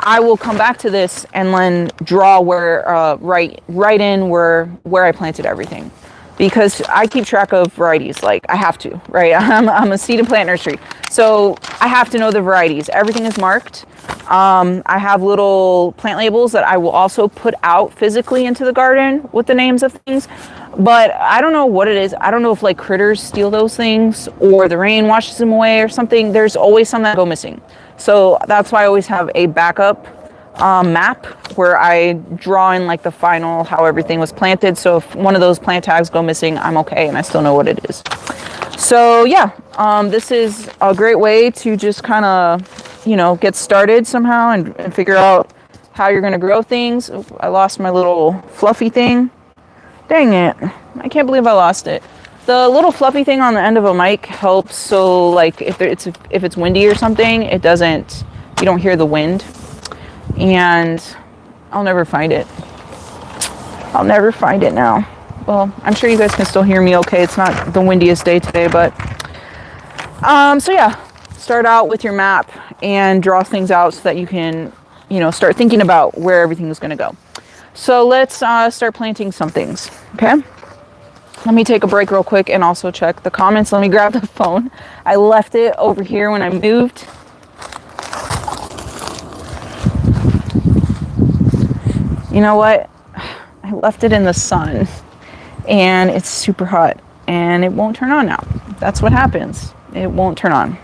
I will come back to this and then draw where, right in where I planted everything. Because I keep track of varieties, like I have to, right? I'm a seed and plant nursery. So I have to know the varieties. Everything is marked. I have little plant labels that I will also put out physically into the garden with the names of things. But I don't know what it is. I don't know if like critters steal those things or the rain washes them away or something. There's always some that go missing. So that's why I always have a backup map where I draw in like the final how everything was planted. So if one of those plant tags go missing, I'm okay and I still know what it is. So yeah, this is a great way to just kind of, you know, get started somehow and figure out how you're going to grow things. Oh, I lost my little fluffy thing. Dang it. I can't believe I lost it. The little fluffy thing on the end of a mic helps. So like if it's windy or something, you don't hear the wind. And I'll never find it. I'll never find it now. Well, I'm sure you guys can still hear me okay. It's not the windiest day today, but so yeah, start out with your map and draw things out so that you can, you know, start thinking about where everything is going to go. So let's start planting some things, okay? Let me take a break real quick and also check the comments. Let me grab the phone. I left it over here when I moved. You know what? I left it in the sun and it's super hot and it won't turn on now. That's what happens. It won't turn on.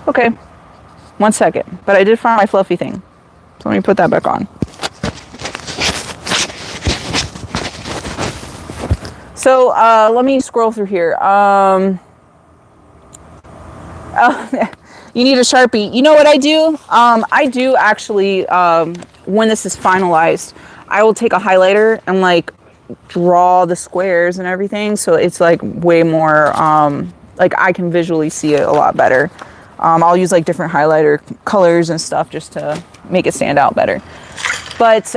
Okay, 1 second. But I did find my fluffy thing. So let me put that back on. So let me scroll through here. Oh, you need a Sharpie. You know what I do? I do actually, when this is finalized, I will take a highlighter and like draw the squares and everything. So it's like way more, like I can visually see it a lot better. I'll use like different highlighter colors and stuff just to make it stand out better. But,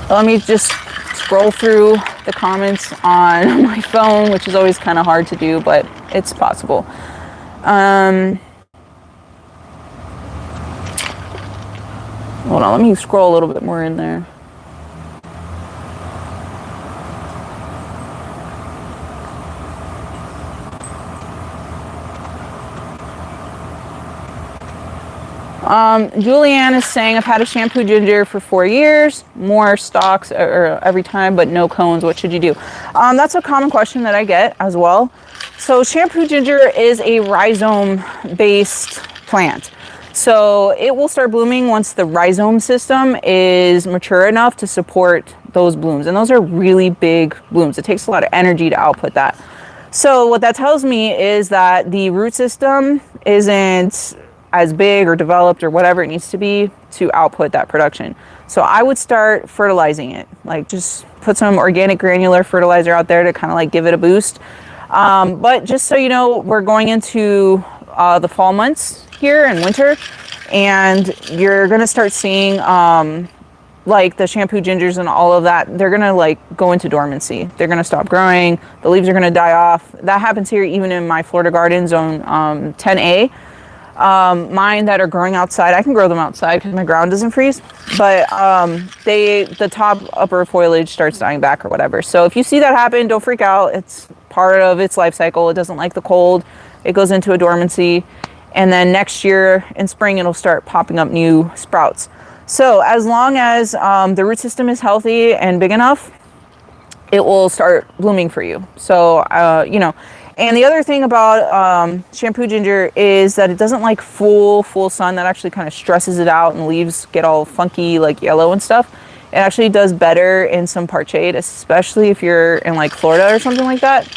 let me just scroll through the comments on my phone, which is always kind of hard to do, but it's possible. Hold on, let me scroll a little bit more in there. Julianne is saying, I've had a shampoo ginger for 4 years, more stalks every time, but no cones. What should you do? That's a common question that I get as well. So shampoo ginger is a rhizome-based plant. So it will start blooming once the rhizome system is mature enough to support those blooms. And those are really big blooms. It takes a lot of energy to output that. So what that tells me is that the root system isn't as big or developed or whatever it needs to be to output that production. So I would start fertilizing it. Like just put some organic granular fertilizer out there to kind of like give it a boost. But just so you know, we're going into the fall months here and winter, and you're gonna start seeing like the shampoo gingers and all of that, they're gonna like go into dormancy. They're gonna stop growing. The leaves are gonna die off. That happens here even in my Florida garden zone 10A. Mine that are growing outside, I can grow them outside because my ground doesn't freeze, but the top upper foliage starts dying back or whatever. So if you see that happen, don't freak out. It's part of its life cycle. It doesn't like the cold. It goes into a dormancy, and then next year in spring it'll start popping up new sprouts. So as long as the root system is healthy and big enough, it will start blooming for you. So you know. And the other thing about shampoo ginger is that it doesn't like full sun. That actually kind of stresses it out and leaves get all funky, like yellow and stuff. It actually does better in some park shade, especially if you're in like Florida or something like that.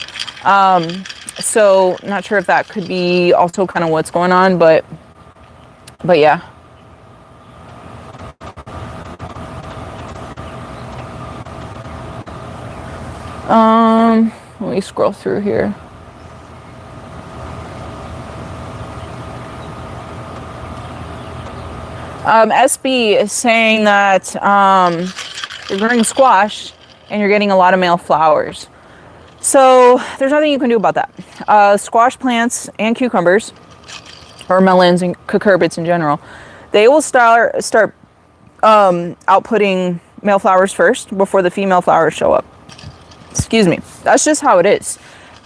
So not sure if that could be also kind of what's going on, but yeah. Let me scroll through here. SB is saying that you're growing squash and you're getting a lot of male flowers. So there's nothing you can do about that. Squash plants and cucumbers, or melons and cucurbits in general, they will start outputting male flowers first before the female flowers show up. Excuse me. That's just how it is.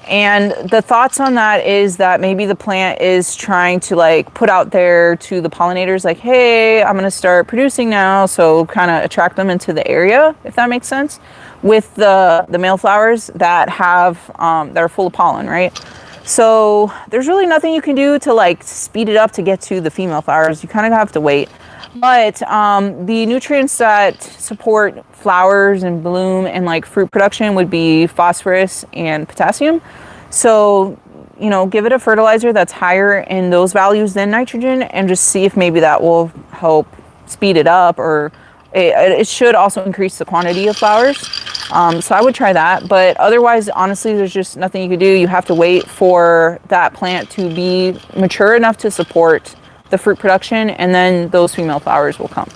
And the thoughts on that is that maybe the plant is trying to like put out there to the pollinators like, hey, I'm going to start producing now. So kind of attract them into the area, if that makes sense, with the male flowers that have, that are full of pollen, right? So there's really nothing you can do to like speed it up to get to the female flowers. You kind of have to wait. But the nutrients that support flowers and bloom and like fruit production would be phosphorus and potassium. So, you know, give it a fertilizer that's higher in those values than nitrogen and just see if maybe that will help speed it up, or it should also increase the quantity of flowers. So I would try that. But otherwise, honestly, there's just nothing you can do. You have to wait for that plant to be mature enough to support the fruit production, and then those female flowers will come.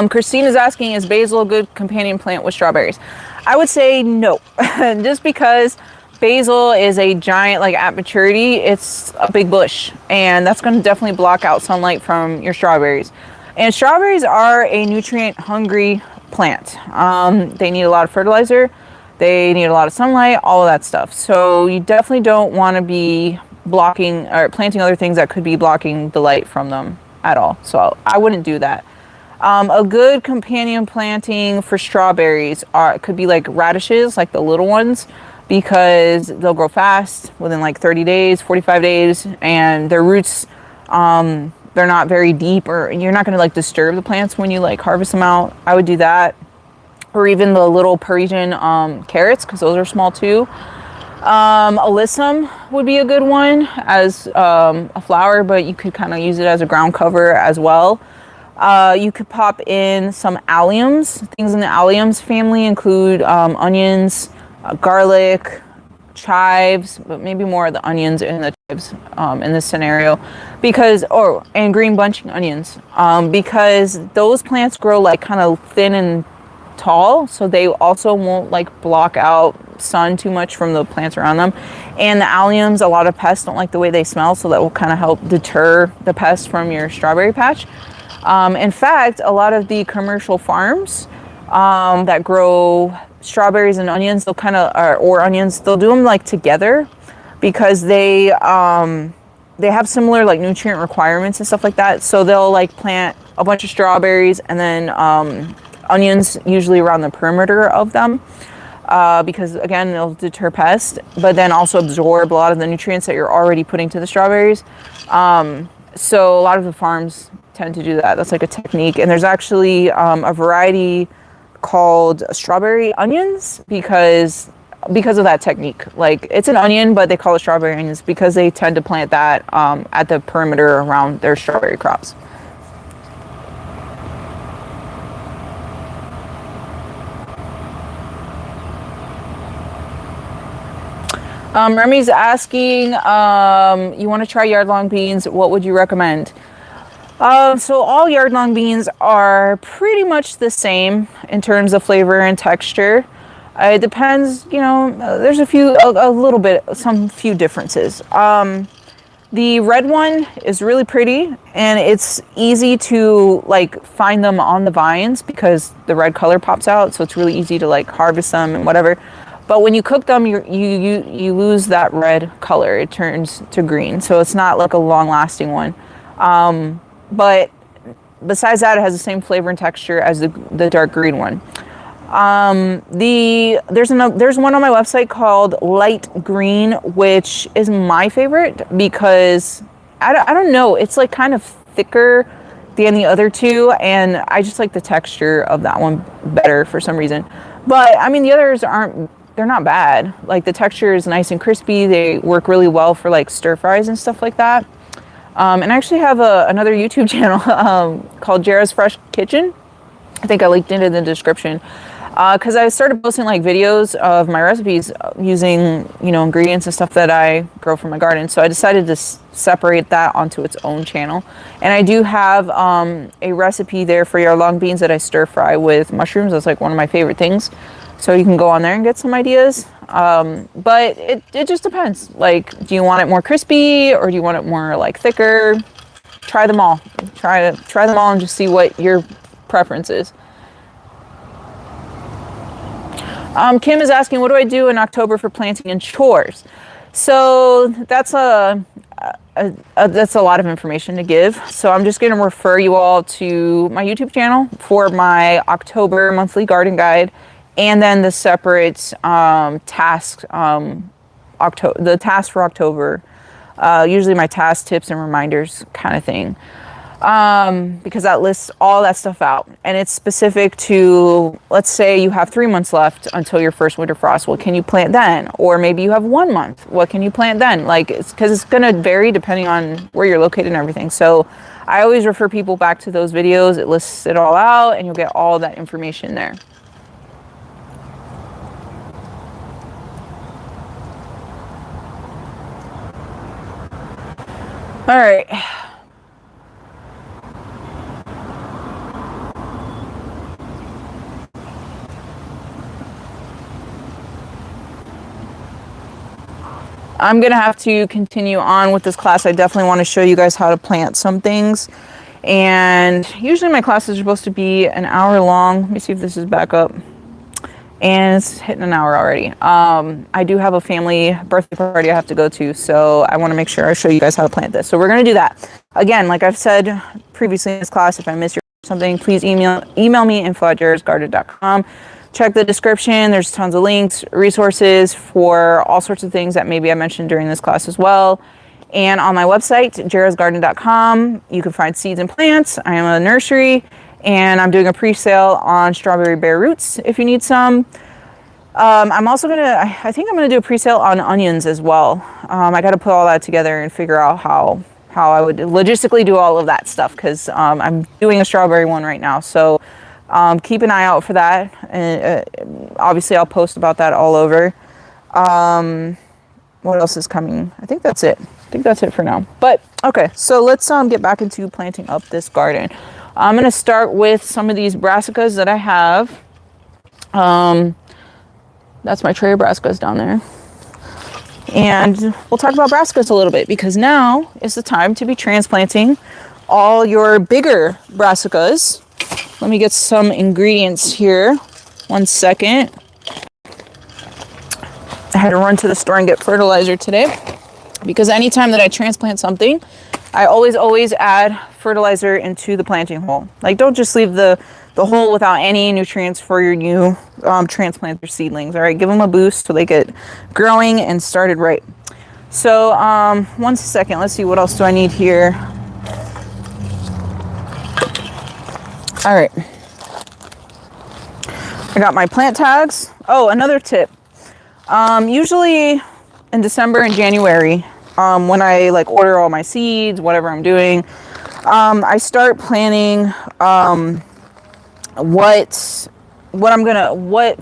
Christine is asking, is basil a good companion plant with strawberries? I would say no, just because basil is a giant, like at maturity, it's a big bush, and that's going to definitely block out sunlight from your strawberries. And strawberries are a nutrient hungry plant. They need a lot of fertilizer. They need a lot of sunlight, all of that stuff. So you definitely don't want to be blocking or planting other things that could be blocking the light from them at all. So I wouldn't do that. A good companion planting for strawberries could be like radishes, like the little ones, because they'll grow fast within like 30 days, 45 days, and their roots, they're not very deep, or you're not going to like disturb the plants when you like harvest them out. I would do that. Or even the little Parisian carrots, because those are small too. Alyssum would be a good one as a flower, but you could kind of use it as a ground cover as well. You could pop in some alliums. Things in the alliums family include onions, garlic, chives, but maybe more of the onions and the chives in this scenario, and green bunching onions, because those plants grow like kind of thin and tall, so they also won't like block out sun too much from the plants around them. And the alliums, a lot of pests don't like the way they smell, so that will kind of help deter the pests from your strawberry patch. In fact, a lot of the commercial farms that grow strawberries and onions, they'll kind of or onions, they'll do them like together, because they have similar like nutrient requirements and stuff like that. So they'll like plant a bunch of strawberries and then onions usually around the perimeter of them, because again, they'll deter pests, but then also absorb a lot of the nutrients that you're already putting to the strawberries. So a lot of the farms tend to do that. That's like a technique. And there's actually a variety called strawberry onions because of that technique. Like, it's an onion, but they call it strawberry onions because they tend to plant that at the perimeter around their strawberry crops. Remy's asking, you want to try yard-long beans, what would you recommend? So all yard-long beans are pretty much the same in terms of flavor and texture. It depends, you know, there's some few differences. The red one is really pretty, and it's easy to like find them on the vines because the red color pops out, so it's really easy to like harvest them and whatever. But when you cook them, you lose that red color. It turns to green, so it's not like a long-lasting one. But besides that, it has the same flavor and texture as the dark green one. There's one on my website called light green, which is my favorite because I don't know, it's like kind of thicker than the other two, and I just like the texture of that one better for some reason. But I mean, the others they're not bad. Like the texture is nice and crispy. They work really well for like stir fries and stuff like that. And I actually have another YouTube channel called Jara's Fresh Kitchen. I think I linked it in the description. Because I started posting like videos of my recipes using, you know, ingredients and stuff that I grow from my garden. So I decided to separate that onto its own channel. And I do have a recipe there for your long beans that I stir fry with mushrooms. That's like one of my favorite things. So you can go on there and get some ideas. But it just depends. Like, do you want it more crispy or do you want it more like thicker? Try them all. Try them all and just see what your preference is. Kim is asking, what do I do in October for planting and chores? So that's a lot of information to give. So I'm just going to refer you all to my YouTube channel for my October monthly garden guide, and then the separate task, the task for October. Usually my task tips and reminders kind of thing. Because that lists all that stuff out, and it's specific to, let's say you have 3 months left until your first winter frost. What can you plant then? Or maybe you have 1 month. What can you plant then? Like, it's because it's going to vary depending on where you're located and everything. So I always refer people back to those videos. It lists it all out and you'll get all that information there. All right. I'm going to have to continue on with this class. I definitely want to show you guys how to plant some things. And usually my classes are supposed to be an hour long. Let me see if this is back up. And it's hitting an hour already. I do have a family birthday party I have to go to, so I want to make sure I show you guys how to plant this. So we're going to do that. Again, like I've said previously in this class, if I miss something, please email me, info@jarasgarden.com. Check the description. There's tons of links, resources for all sorts of things that maybe I mentioned during this class as well. And on my website, jarasgarden.com, you can find seeds and plants. I am a nursery, and I'm doing a pre-sale on strawberry bare roots if you need some. I'm also I think I'm gonna do a pre-sale on onions as well. I got to put all that together and figure out how I would logistically do all of that stuff, because I'm doing a strawberry one right now. So keep an eye out for that. Obviously, I'll post about that all over. What else is coming? I think that's it. I think that's it for now. But okay, so let's get back into planting up this garden. I'm going to start with some of these brassicas that I have. That's my tray of brassicas down there. And we'll talk about brassicas a little bit, because now is the time to be transplanting all your bigger brassicas. Let me get some ingredients here. 1 second. I had to run to the store and get fertilizer today, because anytime that I transplant something, I always add fertilizer into the planting hole. Like, don't just leave the hole without any nutrients for your new transplant or seedlings. All right, give them a boost so they get growing and started right. So 1 second. Let's see, what else do I need here? All right, I got my plant tags. Oh, another tip. Usually in December and January, when I like order all my seeds, whatever I'm doing, I start planning what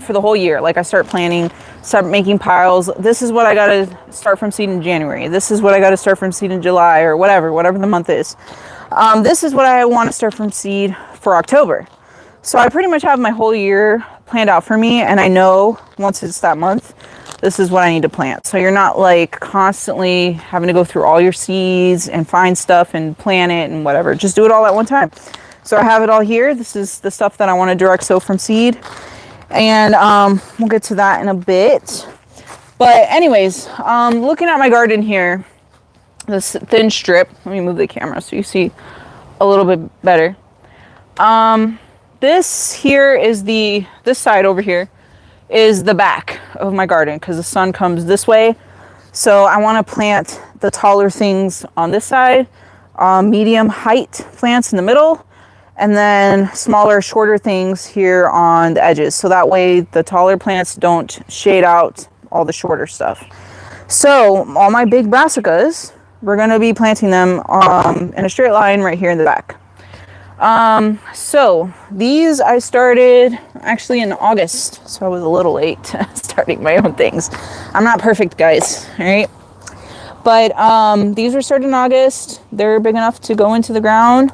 for the whole year. Like, I start planning, start making piles. This is what I got to start from seed in January. This is what I got to start from seed in July, or whatever the month is. This is what I want to start from seed for October. So I pretty much have my whole year planned out for me, and I know once it's that month, this is what I need to plant. So you're not like constantly having to go through all your seeds and find stuff and plant it and whatever. Just do it all at one time. So I have it all here. This is the stuff that I want to direct sow from seed, and we'll get to that in a bit. But anyways, looking at my garden here, this thin strip, let me move the camera so you see a little bit better. This here is this side over here is the back of my garden, because the sun comes this way. So I want to plant the taller things on this side, medium height plants in the middle, and then smaller, shorter things here on the edges. So that way the taller plants don't shade out all the shorter stuff. So all my big brassicas, we're going to be planting them in a straight line right here in the back. So these I started actually in August, so I was a little late starting my own things. I'm not perfect, guys, all right? But these were started in August. They're big enough to go into the ground.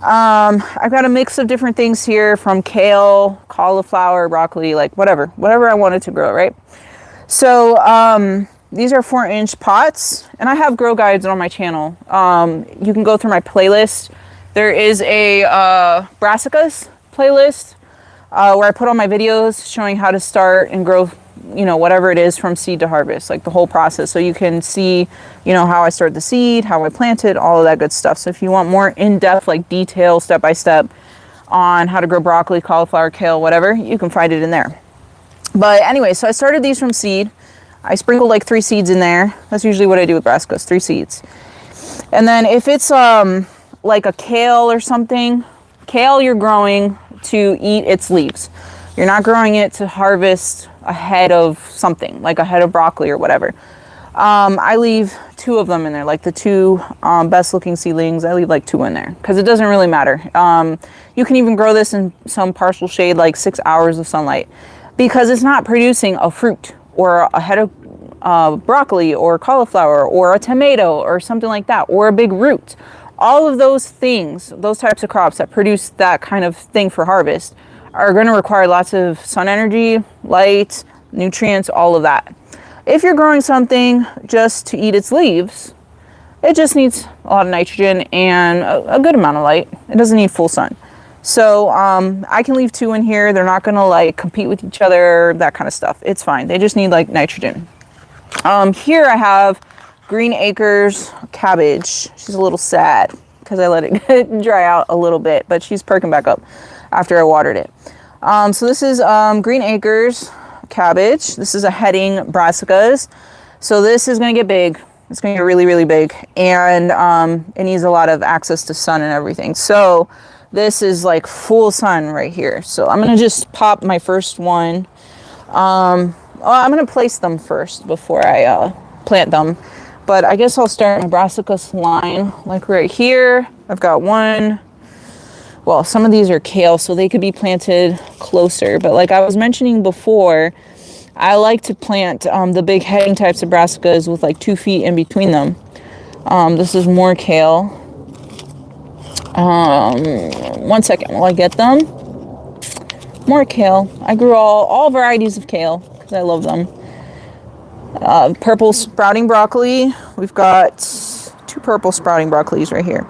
I've got a mix of different things here, from kale, cauliflower, broccoli, like whatever I wanted to grow, right? So these are 4-inch pots, and I have grow guides on my channel. You can go through my playlist. There is a brassicas playlist where I put all my videos showing how to start and grow, you know, whatever it is from seed to harvest, like the whole process. So you can see, you know, how I start the seed, how I plant it, all of that good stuff. So if you want more in-depth, like detail, step-by-step on how to grow broccoli, cauliflower, kale, whatever, you can find it in there. But anyway, so I started these from seed. I sprinkled like 3 seeds in there. That's usually what I do with brassicas, 3 seeds. And then if it's like a kale or something, kale you're growing to eat its leaves. You're not growing it to harvest ahead of something, like ahead of broccoli or whatever. I leave 2 of them in there, like the 2 best looking seedlings. I leave like 2 in there because it doesn't really matter. You can even grow this in some partial shade, like 6 hours of sunlight, because it's not producing a fruit or a head of broccoli or cauliflower or a tomato or something like that, or a big root. All of those things, those types of crops that produce that kind of thing for harvest, are going to require lots of sun energy, light, nutrients, all of that. If you're growing something just to eat its leaves, it just needs a lot of nitrogen and a good amount of light. It doesn't need full sun. So I can leave 2 in here. They're not going to like compete with each other, that kind of stuff. It's fine. They just need like nitrogen. Here I have Green Acres cabbage. She's a little sad because I let it dry out a little bit, but she's perking back up after I watered it. So this is Green Acres cabbage. This is a heading brassicas. So this is going to get big. It's going to get really, really big, and it needs a lot of access to sun and everything. So this is like full sun right here. So I'm going to just pop my first one. I'm going to place them first before I plant them. But I guess I'll start my brassicas line, like right here. I've got one. Well, some of these are kale, so they could be planted closer. But like I was mentioning before, I like to plant the big heading types of brassicas with like 2 feet in between them. This is more kale. 1 second while I get them. More kale. I grew all varieties of kale because I love them. Purple sprouting broccoli. We've got 2 purple sprouting broccolis right here.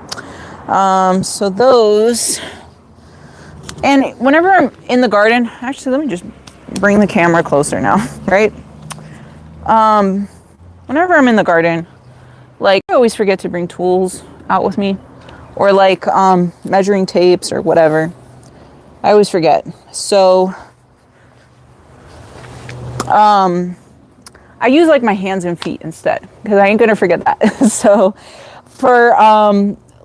So those, and whenever I'm in the garden, actually, let me just bring the camera closer now, right? Whenever I'm in the garden, like I always forget to bring tools out with me, or like measuring tapes or whatever. I always forget. So I use like my hands and feet instead, because I ain't gonna forget that. So for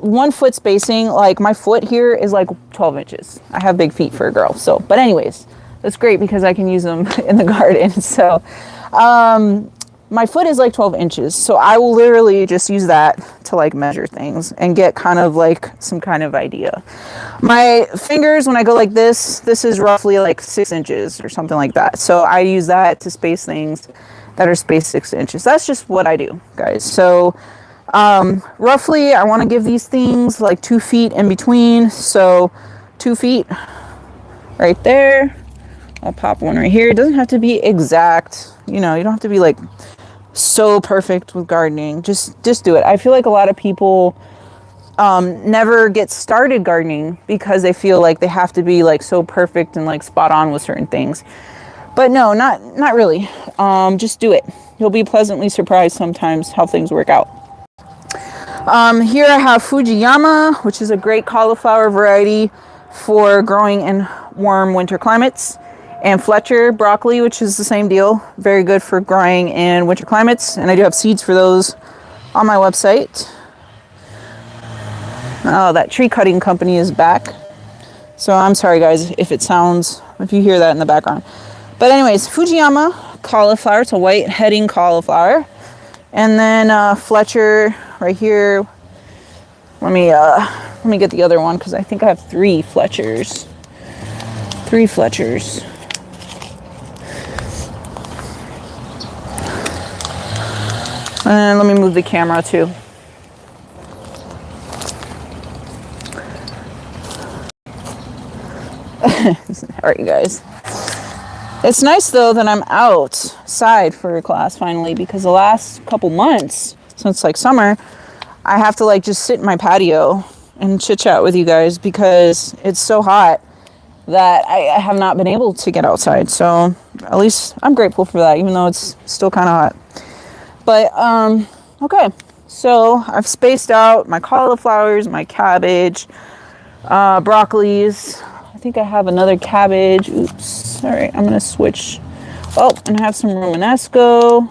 1 foot spacing, like my foot here is like 12 inches. I have big feet for a girl. So, but anyways, that's great because I can use them in the garden. So my foot is like 12 inches. So I will literally just use that to like measure things and get kind of like some kind of idea. My fingers, when I go like this is roughly like 6 inches or something like that. So I use that to space things that are spaced 6 inches. That's just what I do, guys. So roughly I want to give these things like 2 feet in between. So 2 feet right there. I'll pop one right here. It doesn't have to be exact. You know, you don't have to be like so perfect with gardening. Just do it. I feel like a lot of people never get started gardening because they feel like they have to be like so perfect and like spot on with certain things. But no, not really. Just do it. You'll be pleasantly surprised sometimes how things work out. Here I have Fujiyama, which is a great cauliflower variety for growing in warm winter climates. And Fletcher broccoli, which is the same deal. Very good for growing in winter climates. And I do have seeds for those on my website. Oh, that tree cutting company is back. So I'm sorry guys if you hear that in the background. But anyways, Fujiyama cauliflower. It's a white heading cauliflower. And then Fletcher right here. Let me get the other one because I think I have three Fletchers. And let me move the camera too. All right, guys. It's nice though that I'm outside for class finally, because the last couple months since like summer, I have to like just sit in my patio and chit chat with you guys because it's so hot that I have not been able to get outside. So at least I'm grateful for that, even though it's still kind of hot. But okay, so I've spaced out my cauliflowers, my cabbage, broccolis. I think I have another cabbage. Oops. All right, I'm gonna switch. Oh, and I have some Romanesco.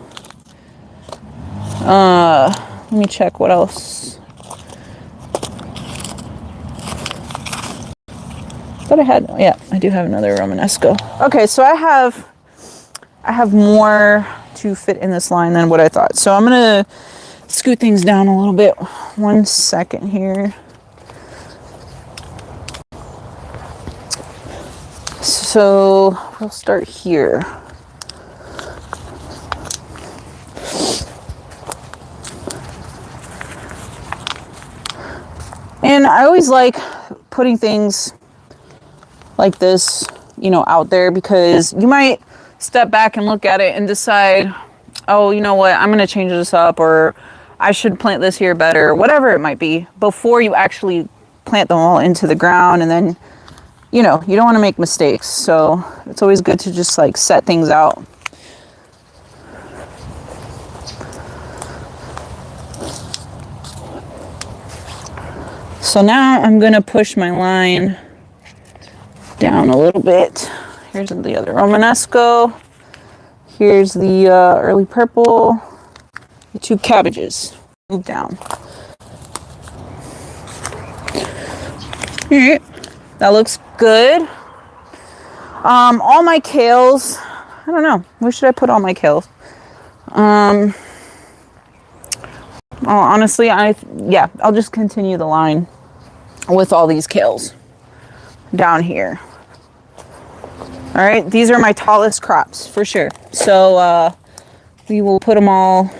Let me check what else. Thought I had, yeah, I do have another Romanesco. Okay, so I have more to fit in this line than what I thought. So I'm gonna scoot things down a little bit. 1 second here. So we'll start here. And I always like putting things like this, you know, out there, because you might step back and look at it and decide, oh, you know what, I'm going to change this up, or I should plant this here better, whatever it might be, before you actually plant them all into the ground. And then, you know, you don't want to make mistakes. So it's always good to just like set things out. So now I'm going to push my line down a little bit. Here's the other Romanesco. Here's the early purple. The two cabbages. Move down. All right. That looks good. All my kales. I don't know. Where should I put all my kales? Well, honestly, I'll just continue the line with all these kales down here. All right, these are my tallest crops for sure. So we will put them all.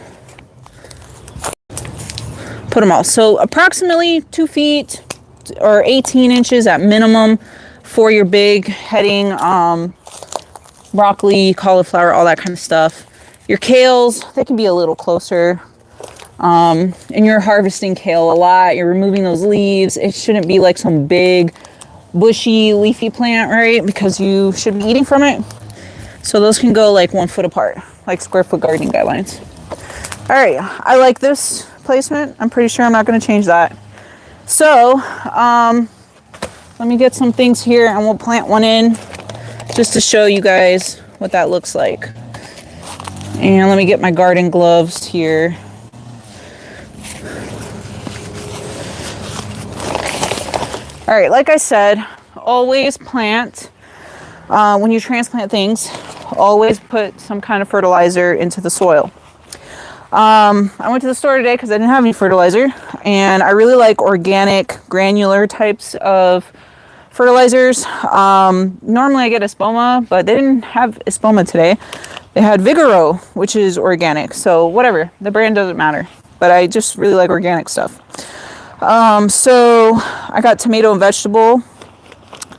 So approximately 2 feet or 18 inches at minimum for your big heading broccoli, cauliflower, all that kind of stuff. Your kales, they can be a little closer. And you're harvesting kale a lot. You're removing those leaves. It shouldn't be like some big, bushy, leafy plant, right? Because you should be eating from it. So those can go like 1 foot apart, like square foot gardening guidelines. All right, I like this placement. I'm pretty sure I'm not going to change that. So let me get some things here and we'll plant one in just to show you guys what that looks like. And let me get my garden gloves here. All right, like I said, always plant, when you transplant things, always put some kind of fertilizer into the soil. I went to the store today because I didn't have any fertilizer, and I really like organic granular types of fertilizers. Normally I get Espoma, but they didn't have Espoma today. They had Vigoro, which is organic, so whatever, the brand doesn't matter, but I just really like organic stuff. So I got tomato and vegetable,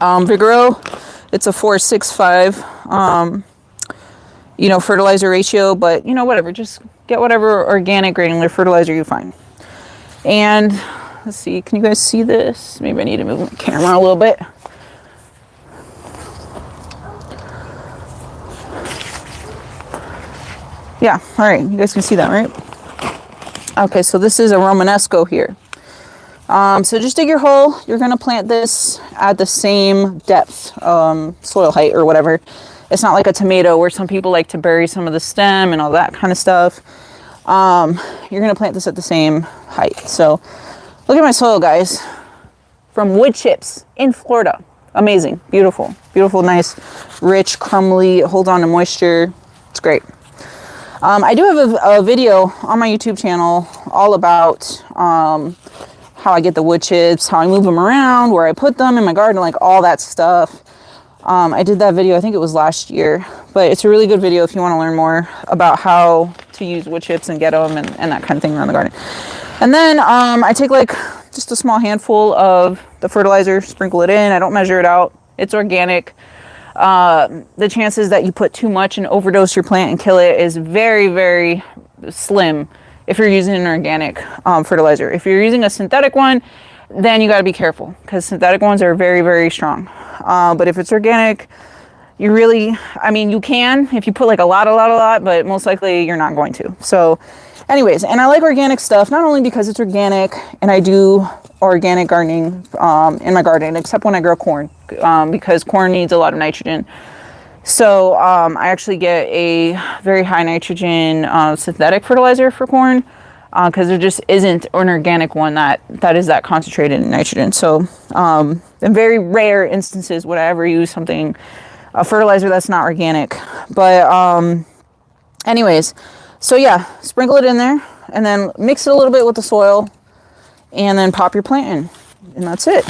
Vigoro. It's a 4:6:5, fertilizer ratio, but whatever, just get whatever organic granular fertilizer you find. And let's see, can you guys see this? Maybe I need to move my camera a little bit. Yeah, all right, you guys can see that, right? Okay, so this is a Romanesco here. So just dig your hole. You're going to plant this at the same depth, soil height or whatever. It's not like a tomato where some people like to bury some of the stem and all that kind of stuff. You're going to plant this at the same height. So look at my soil, guys. From wood chips in Florida. Amazing, beautiful, beautiful, nice, rich, crumbly, hold on to moisture. It's great. I do have a video on my YouTube channel all about how I get the wood chips, how I move them around, where I put them in my garden, like all that stuff. I did that video, I think it was last year, but it's a really good video if you want to learn more about how to use wood chips and get them and that kind of thing around the garden. And then I take like just a small handful of the fertilizer, sprinkle it in. I don't measure it out. It's organic. The chances that you put too much and overdose your plant and kill it is very, very slim if you're using an organic fertilizer. If you're using a synthetic one, then you got to be careful because synthetic ones are very, very strong. But if it's organic, you really, I mean, you can if you put like a lot, but most likely you're not going to. So anyways, and I like organic stuff, not only because it's organic, and I do organic gardening in my garden, except when I grow corn, because corn needs a lot of nitrogen. So I actually get a very high nitrogen synthetic fertilizer for corn, because there just isn't an organic one that is that concentrated in nitrogen. So in very rare instances would I ever use a fertilizer that's not organic. But anyways, so yeah, sprinkle it in there and then mix it a little bit with the soil and then pop your plant in, and that's it.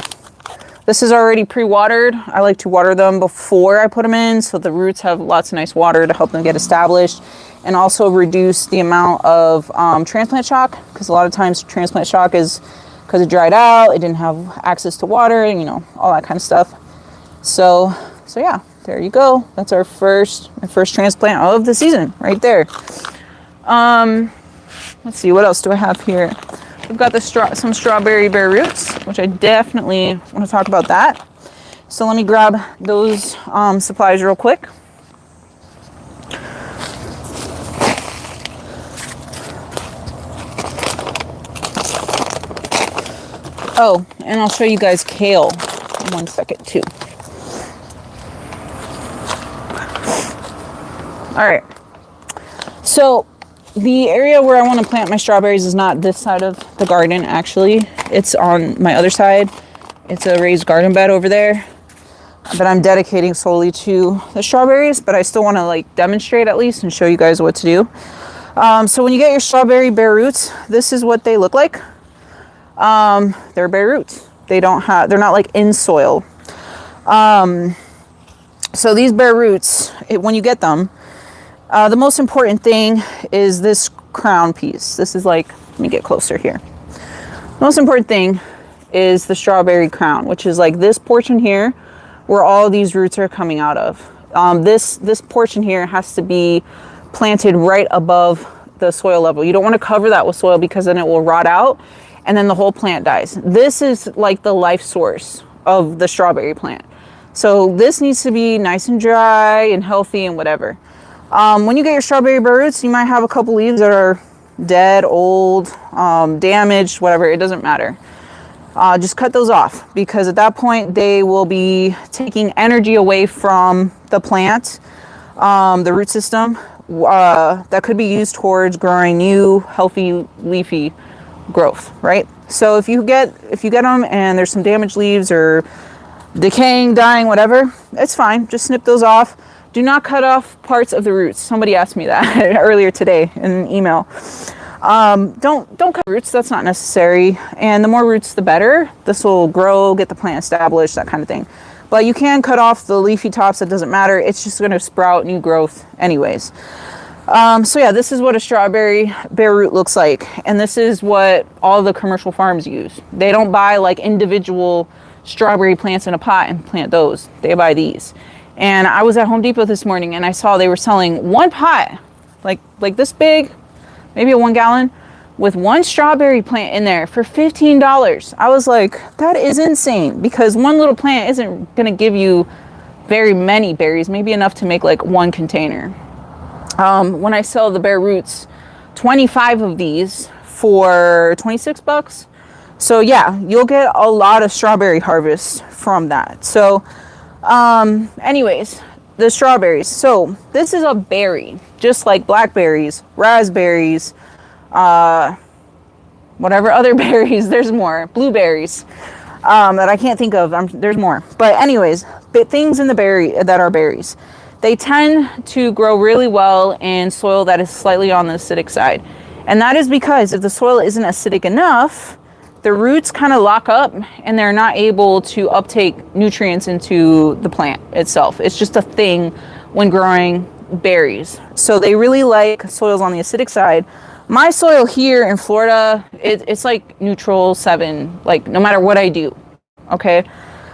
This is already pre-watered. I like to water them before I put them in so the roots have lots of nice water to help them get established, and also reduce the amount of transplant shock, because a lot of times transplant shock is because it dried out, it didn't have access to water, and all that kind of stuff. So yeah, there you go. That's my first transplant of the season right there. Let's see, what else do I have here? We've got some strawberry bare roots, which I definitely want to talk about that. So let me grab those supplies real quick. Oh, and I'll show you guys kale in 1 second too. All right. So the area where I want to plant my strawberries is not this side of the garden, actually. It's on my other side. It's a raised garden bed over there that I'm dedicating solely to the strawberries, but I still want to like demonstrate at least and show you guys what to do. So when you get your strawberry bare roots, this is what they look like. They're bare roots. They're not like in soil. So these bare roots, when you get them, the most important thing is this crown piece. This is like, let me get closer here. The most important thing is the strawberry crown, which is like this portion here where all these roots are coming out of. This portion here has to be planted right above the soil level. You don't want to cover that with soil because then it will rot out and then the whole plant dies. This is like the life source of the strawberry plant. So this needs to be nice and dry and healthy and whatever. When you get your strawberry bare roots, you might have a couple leaves that are dead, old, damaged, whatever. It doesn't matter. Just cut those off, because at that point they will be taking energy away from the plant, the root system, that could be used towards growing new, healthy, leafy growth, right? So if you get them and there's some damaged leaves or decaying, dying, whatever, it's fine. Just snip those off. Do not cut off parts of the roots. Somebody asked me that earlier today in an email. Don't cut roots. That's not necessary. And the more roots, the better. This will grow, get the plant established, that kind of thing. But you can cut off the leafy tops. It doesn't matter. It's just going to sprout new growth anyways. So yeah, this is what a strawberry bare root looks like. And this is what all the commercial farms use. They don't buy like individual strawberry plants in a pot and plant those. They buy these. And I was at Home Depot this morning and I saw they were selling one pot, like this big, maybe a 1 gallon, with one strawberry plant in there for $15. I was like, that is insane, because one little plant isn't going to give you very many berries, maybe enough to make like one container. When I sell the bare roots, 25 of these for $26. So yeah, you'll get a lot of strawberry harvest from that. So anyways, the strawberries. So this is a berry, just like blackberries, raspberries, whatever other berries, there's more, blueberries. that I can't think of. There's more. But anyways, things in the berry that are berries. They tend to grow really well in soil that is slightly on the acidic side. And that is because if the soil isn't acidic enough, the roots kind of lock up and they're not able to uptake nutrients into the plant itself. It's just a thing when growing berries. So they really like soils on the acidic side. My soil here in Florida, it's like neutral 7, like no matter what I do. Okay.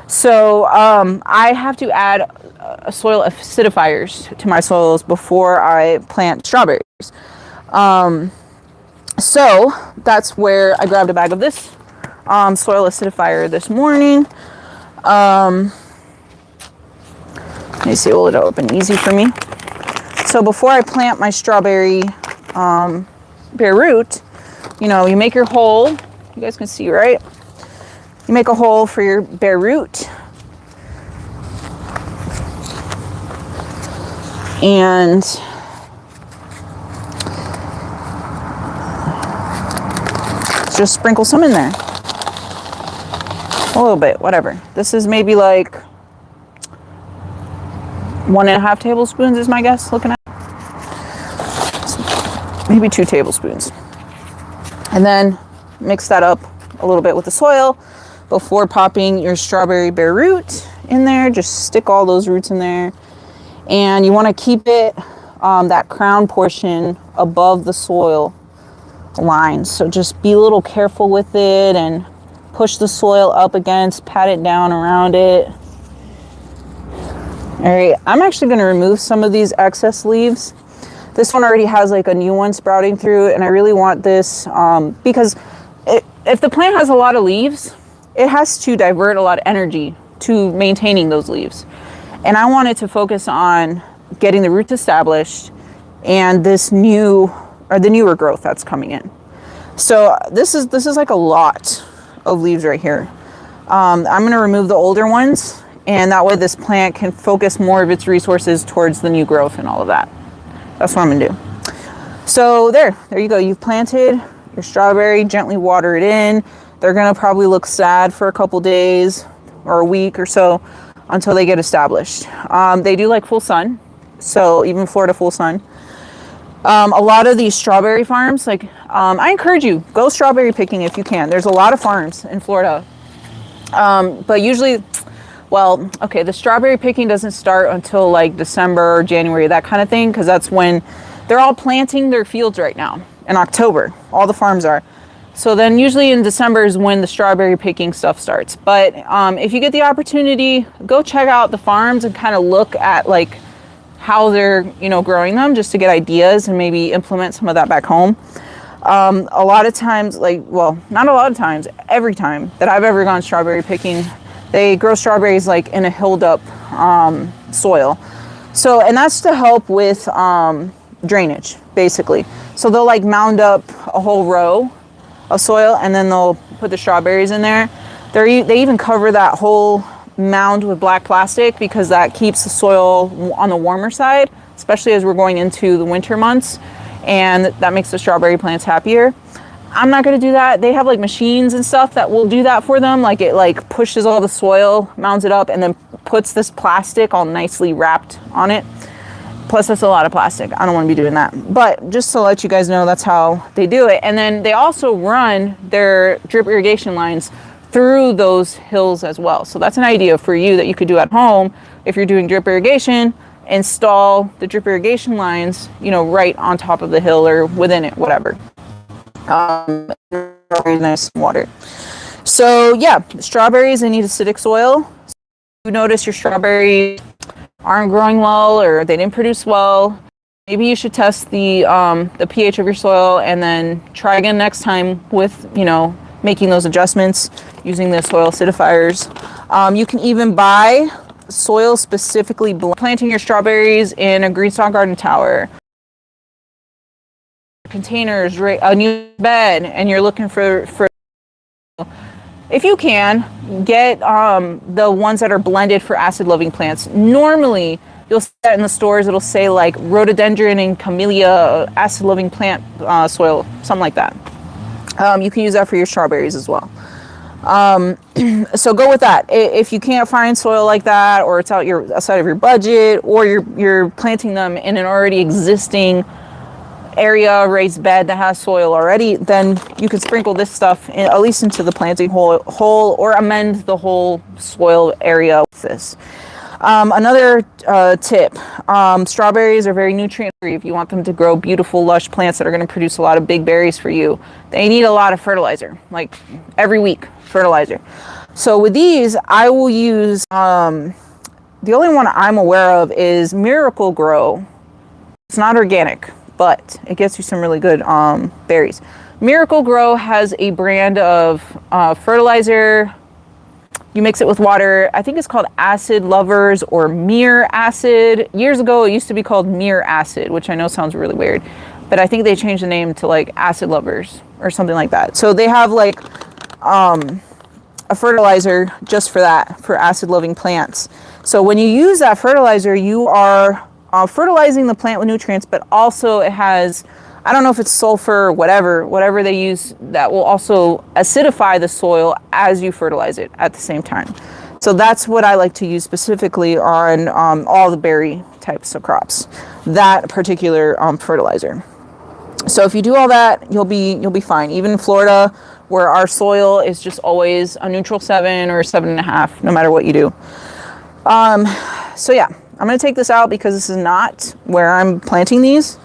So I have to add soil acidifiers to my soils before I plant strawberries. So that's where I grabbed a bag of this soil acidifier this morning. Let me see, will it open easy for me? So before I plant my strawberry bare root, you know, you make your hole. You guys can see, right? You make a hole for your bare root. And just sprinkle some in there. A little bit, whatever. This is maybe like 1.5 tablespoons is my guess, looking at. Maybe 2 tablespoons. And then mix that up a little bit with the soil before popping your strawberry bare root in there. Just stick all those roots in there. And you want to keep it, that crown portion above the soil line. So just be a little careful with it and push the soil up against, pat it down around it. All right, I'm actually going to remove some of these excess leaves. This one already has like a new one sprouting through, and I really want this because if the plant has a lot of leaves, it has to divert a lot of energy to maintaining those leaves. And I want it to focus on getting the roots established and this new, or the newer growth that's coming in. So this is like a lot of leaves right here. I'm going to remove the older ones, and that way this plant can focus more of its resources towards the new growth and all of that. That's what I'm going to do. So there you go. You've planted your strawberry, gently water it in. They're going to probably look sad for a couple days or a week or so until they get established. They do like full sun. So even Florida full sun. A lot of these strawberry farms, like I encourage you, go strawberry picking if you can. There's a lot of farms in Florida. But usually, well, okay, the strawberry picking doesn't start until like December or January, that kind of thing, because that's when they're all planting their fields right now. In October, all the farms are. So then usually in December is when the strawberry picking stuff starts. But if you get the opportunity, go check out the farms and kind of look at like how they're, you know, growing them, just to get ideas and maybe implement some of that back home. A lot of times, like, well, not a lot of times, every time that I've ever gone strawberry picking, they grow strawberries like in a hilled up soil. So, and that's to help with drainage, basically. So they'll like mound up a whole row of soil and then they'll put the strawberries in there. They even cover that whole mound with black plastic because that keeps the soil on the warmer side, especially as we're going into the winter months, and that makes the strawberry plants happier. I'm not going to do that. They have like machines and stuff that will do that for them. Like it like pushes all the soil, mounds it up, and then puts this plastic all nicely wrapped on it. Plus that's a lot of plastic. I don't want to be doing that. But just to let you guys know, that's how they do it. And then they also run their drip irrigation lines through those hills as well. So that's an idea for you that you could do at home. If you're doing drip irrigation, install the drip irrigation lines, you know, right on top of the hill or within it, whatever. Very nice water. So yeah, strawberries, they need acidic soil. So if you notice your strawberries aren't growing well or they didn't produce well, maybe you should test the pH of your soil and then try again next time with, you know, making those adjustments using the soil acidifiers. You can even buy soil specifically planting your strawberries in a green stalk garden tower, containers, a new bed, and you're looking for if you can get the ones that are blended for acid loving plants. Normally you'll see that in the stores, it'll say like rhododendron and camellia acid loving plant soil, something like that. You can use that for your strawberries as well. So go with that. If you can't find soil like that, or it's outside of your budget, or you're planting them in an already existing area, raised bed that has soil already, then you can sprinkle this stuff at least into the planting hole, or amend the whole soil area with this. Another tip, strawberries are very nutrient free. If you want them to grow beautiful, lush plants that are going to produce a lot of big berries for you, they need a lot of fertilizer, like every week fertilizer. So with these, I will use, the only one I'm aware of is Miracle Grow. It's not organic, but it gets you some really good berries. Miracle Grow has a brand of fertilizer. You mix it with water. I think it's called Acid Lovers or Mere Acid. Years ago, it used to be called Mere Acid, which I know sounds really weird, but I think they changed the name to like Acid Lovers or something like that. So they have like a fertilizer just for that, for acid loving plants. So when you use that fertilizer, you are fertilizing the plant with nutrients, but also it has, I don't know if it's sulfur or whatever they use, that will also acidify the soil as you fertilize it at the same time. So that's what I like to use specifically on all the berry types of crops, that particular fertilizer. So if you do all that, you'll be fine. Even in Florida, where our soil is just always a neutral 7 or 7.5, no matter what you do. So yeah, I'm going to take this out because this is not where I'm planting these.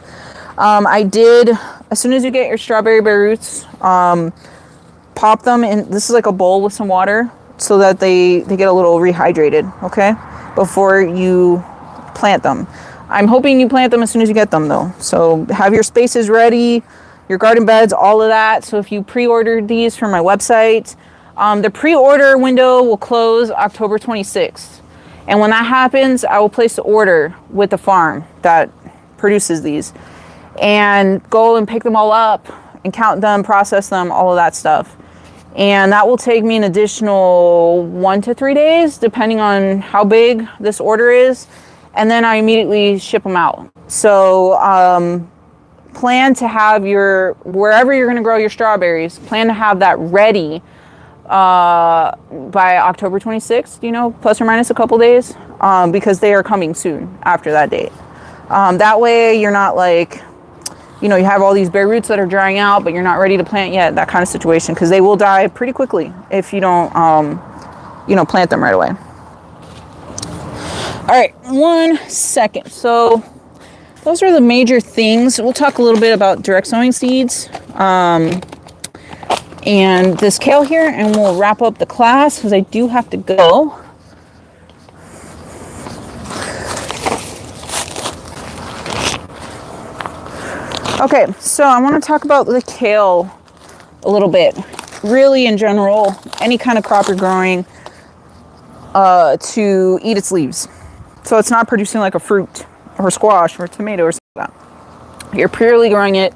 I did, as soon as you get your strawberry bare roots, pop them in, this is like a bowl with some water so that they get a little rehydrated, okay, before you plant them. I'm hoping you plant them as soon as you get them though. So have your spaces ready, your garden beds, all of that. So if you pre-ordered these from my website, the pre-order window will close October 26th. And when that happens, I will place the order with the farm that produces these and go and pick them all up and count them, process them, all of that stuff. And that will take me an additional 1 to 3 days, depending on how big this order is. And then I immediately ship them out. So plan to have wherever you're going to grow your strawberries, plan to have that ready by October 26th, plus or minus a couple days, because they are coming soon after that date. That way you're not like, you have all these bare roots that are drying out, but you're not ready to plant yet, that kind of situation, because they will die pretty quickly if you don't, plant them right away. All right, 1 second. So those are the major things. We'll talk a little bit about direct sowing seeds and this kale here, and we'll wrap up the class because I do have to go. Okay, so I want to talk about the kale a little bit. Really, in general, any kind of crop you're growing to eat its leaves. So it's not producing like a fruit or squash or tomato or something like that. You're purely growing it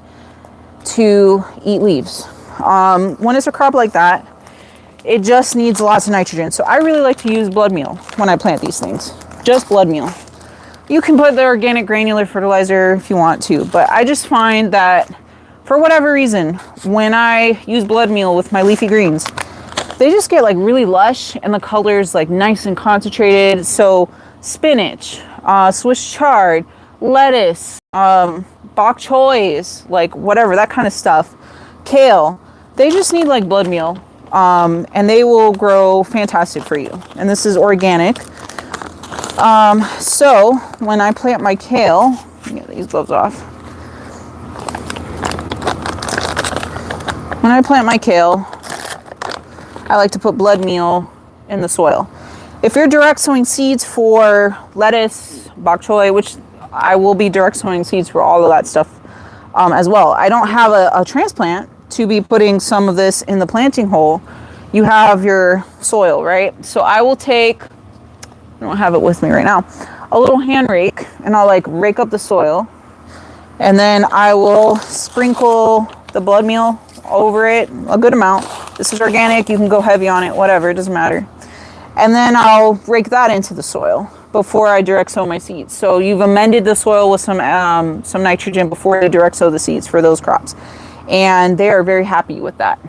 to eat leaves. When it's a crop like that, it just needs lots of nitrogen. So I really like to use blood meal when I plant these things. Just blood meal. You can put the organic granular fertilizer if you want to, but I just find that for whatever reason, when I use blood meal with my leafy greens, they just get like really lush and the color's like nice and concentrated. So spinach, Swiss chard, lettuce, bok choys, like whatever, that kind of stuff, kale, they just need like blood meal, and they will grow fantastic for you. And this is organic. So when I plant my kale, let me get these gloves off. When I plant my kale, I like to put blood meal in the soil. If you're direct sowing seeds for lettuce, bok choy, which I will be direct sowing seeds for all of that stuff as well. I don't have a transplant to be putting some of this in the planting hole. You have your soil, right? So I will take, I don't have it with me right now, a little hand rake, and I'll like rake up the soil, and then I will sprinkle the blood meal over it, a good amount. This is organic, you can go heavy on it, whatever, it doesn't matter. And then I'll rake that into the soil before I direct sow my seeds. So you've amended the soil with some nitrogen before you direct sow the seeds for those crops. And they are very happy with that.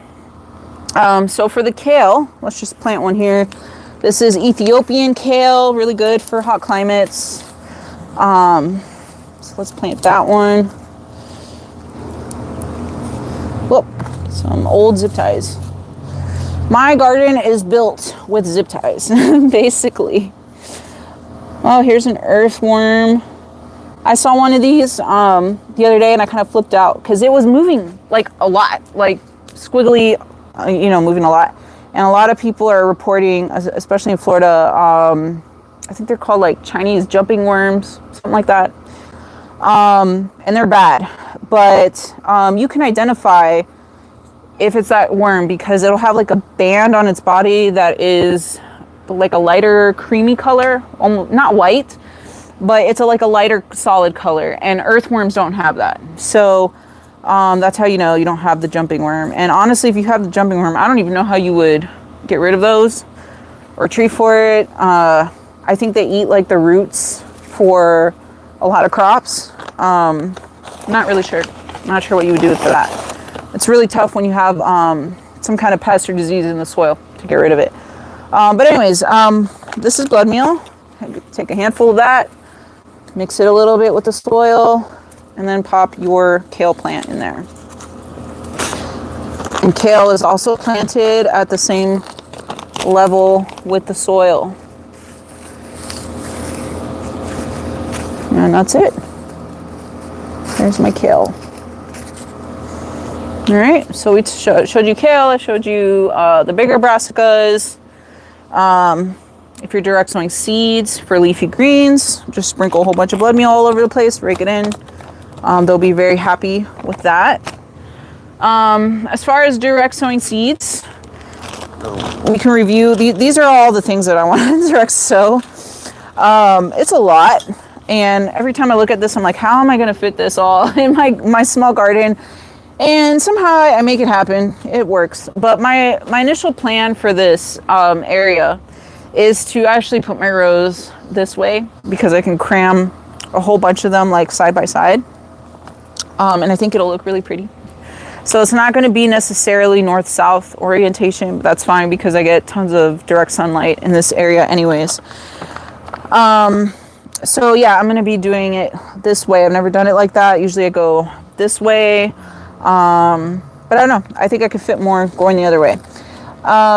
So for the kale, let's just plant one here. This is Ethiopian kale, really good for hot climates. So let's plant that one. Whoop, some old zip ties. My garden is built with zip ties, basically. Oh, here's an earthworm. I saw one of these the other day and I kind of flipped out because it was moving like a lot, like squiggly, moving a lot. And a lot of people are reporting, especially in Florida, I think they're called like Chinese jumping worms, something like that. And they're bad. But you can identify if it's that worm because it'll have like a band on its body that is like a lighter creamy color, almost not white, but it's like a lighter solid color. And earthworms don't have that. So that's how you know you don't have the jumping worm. And honestly, if you have the jumping worm, I don't even know how you would get rid of those or treat for it. I think they eat like the roots for a lot of crops. Not really sure. Not sure what you would do for that. It's really tough when you have some kind of pest or disease in the soil to get rid of it. But anyways, this is blood meal. Take a handful of that, mix it a little bit with the soil, and then pop your kale plant in there. And kale is also planted at the same level with the soil. And that's it. There's my kale. All right, so we showed you kale. I showed you the bigger brassicas. If you're direct sowing seeds for leafy greens, just sprinkle a whole bunch of blood meal all over the place, rake it in. They'll be very happy with that. As far as direct sowing seeds, we can review. These are all the things that I want to direct sow. It's a lot. And every time I look at this, I'm like, how am I going to fit this all in my small garden? And somehow I make it happen. It works. But my initial plan for this area is to actually put my rows this way because I can cram a whole bunch of them like side by side. And I think it'll look really pretty. So it's not going to be necessarily north-south orientation, but that's fine because I get tons of direct sunlight in this area anyways. So yeah, I'm going to be doing it this way. I've never done it like that. Usually I go this way. But I don't know. I think I could fit more going the other way.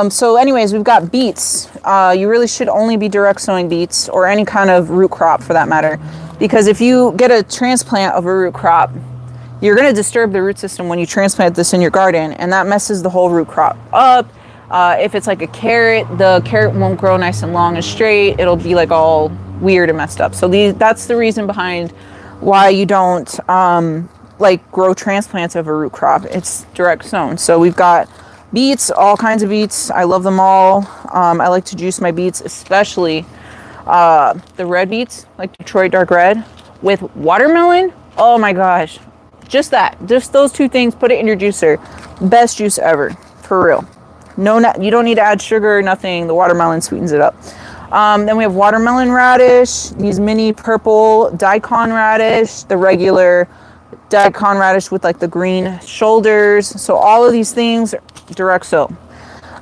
So anyways, we've got beets. You really should only be direct sowing beets or any kind of root crop for that matter. Because if you get a transplant of a root crop, you're going to disturb the root system when you transplant this in your garden, and that messes the whole root crop up. If it's like a carrot, the carrot won't grow nice and long and straight. It'll be like all weird and messed up. So that's the reason behind why you don't like grow transplants of a root crop. It's direct sown. So we've got beets, all kinds of beets. I love them all. I like to juice my beets, especially the red beets, like Detroit dark red, with watermelon. Oh my gosh. Just those two things, put it in your juicer. Best juice ever, for real. You don't need to add sugar or nothing. The watermelon sweetens it up. Then we have watermelon radish, these mini purple daikon radish, the regular daikon radish with like the green shoulders. So all of these things, direct sow.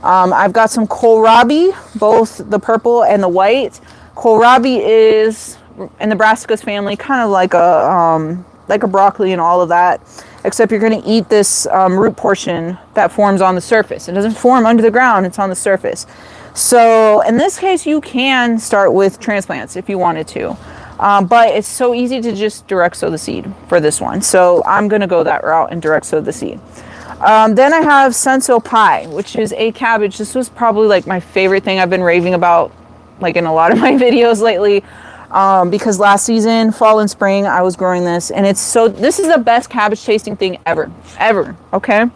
I've got some kohlrabi, both the purple and the white. Kohlrabi is in the brassicas family, kind of like a broccoli and all of that, except you're going to eat this root portion that forms on the surface. It doesn't form under the ground, it's on the surface. So in this case, you can start with transplants if you wanted to, but it's so easy to just direct sow the seed for this one. So I'm going to go that route and direct sow the seed. Then I have senso pie, which is a cabbage. This was probably like my favorite thing I've been raving about, like in a lot of my videos lately. Because last season, fall and spring, I was growing this, and this is the best cabbage tasting thing ever, okay?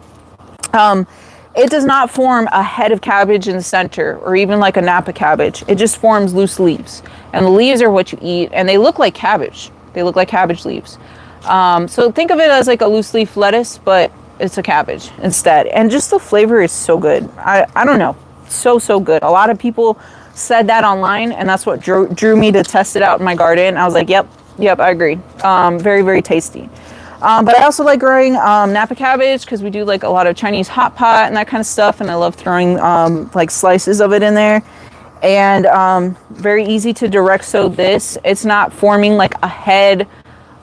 It does not form a head of cabbage in the center, or even like a Napa cabbage. It just forms loose leaves, and the leaves are what you eat, and they look like cabbage. They look like cabbage leaves. So think of it as like a loose leaf lettuce, but it's a cabbage instead, and just the flavor is so good. I don't know, so good. A lot of people said that online, and that's what drew me to test it out in my garden. I was like, yep, I agree. Very, very tasty. But I also like growing Napa cabbage because we do like a lot of Chinese hot pot and that kind of stuff. And I love throwing like slices of it in there. And very easy to direct sow this. It's not forming like a head,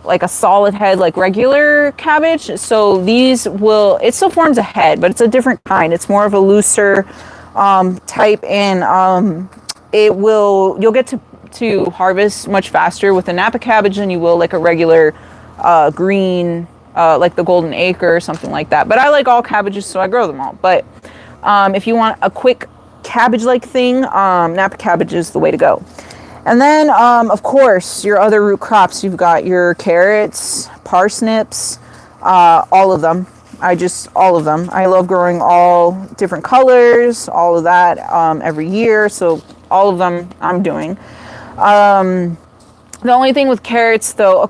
like a solid head like regular cabbage. So these will, it still forms a head, but it's a different kind. It's more of a looser type, and you'll get to harvest much faster with a Napa cabbage than you will like a regular green, like the Golden Acre or something like that. But I like all cabbages, so I grow them all. But if you want a quick cabbage-like thing, Napa cabbage is the way to go. And then, of course, your other root crops. You've got your carrots, parsnips, all of them. All of them. I love growing all different colors, all of that every year. So all of them I'm doing. The only thing with carrots, though,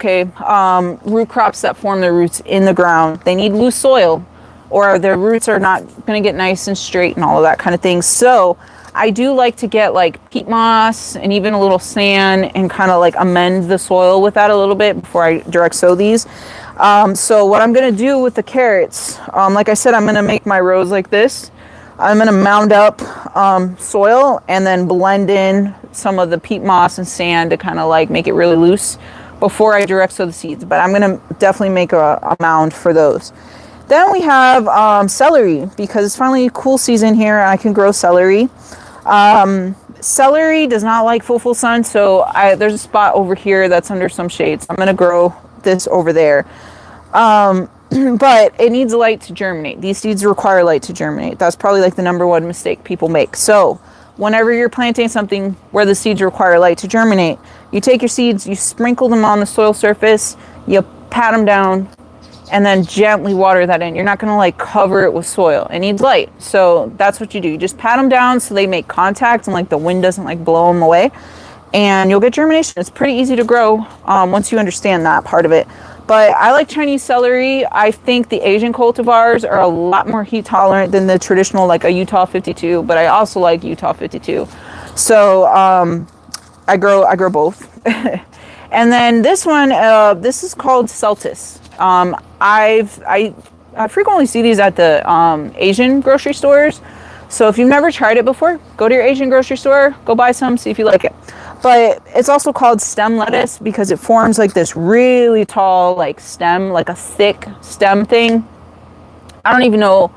root crops that form their roots in the ground, they need loose soil, or their roots are not going to get nice and straight and all of that kind of thing. So I do like to get like peat moss and even a little sand and kind of like amend the soil with that a little bit before I direct sow these. So what I'm going to do with the carrots, like I said, I'm going to make my rows like this. I'm going to mound up soil and then blend in some of the peat moss and sand to kind of like make it really loose before I direct sow the seeds. But I'm going to definitely make a mound for those. Then we have celery, because it's finally cool season here and I can grow celery. Celery does not like full sun, so there's a spot over here that's under some shade. So I'm going to grow this over there. But it needs light to germinate. These seeds require light to germinate. That's probably like the number one mistake people make. So whenever you're planting something where the seeds require light to germinate, you take your seeds, you sprinkle them on the soil surface, you pat them down, and then gently water that in. You're not going to like cover it with soil. It needs light. So that's what you do. You just pat them down so they make contact and like the wind doesn't like blow them away. And you'll get germination. It's pretty easy to grow once you understand that part of it. But I like Chinese celery. I think the Asian cultivars are a lot more heat tolerant than the traditional, like a Utah 52. But I also like Utah 52. So I grow both. And then this one, this is called Celtis. I frequently see these at the Asian grocery stores. So if you've never tried it before, go to your Asian grocery store, go buy some, see if you like it. But it's also called stem lettuce because it forms like this really tall like stem, like a thick stem thing. I don't even know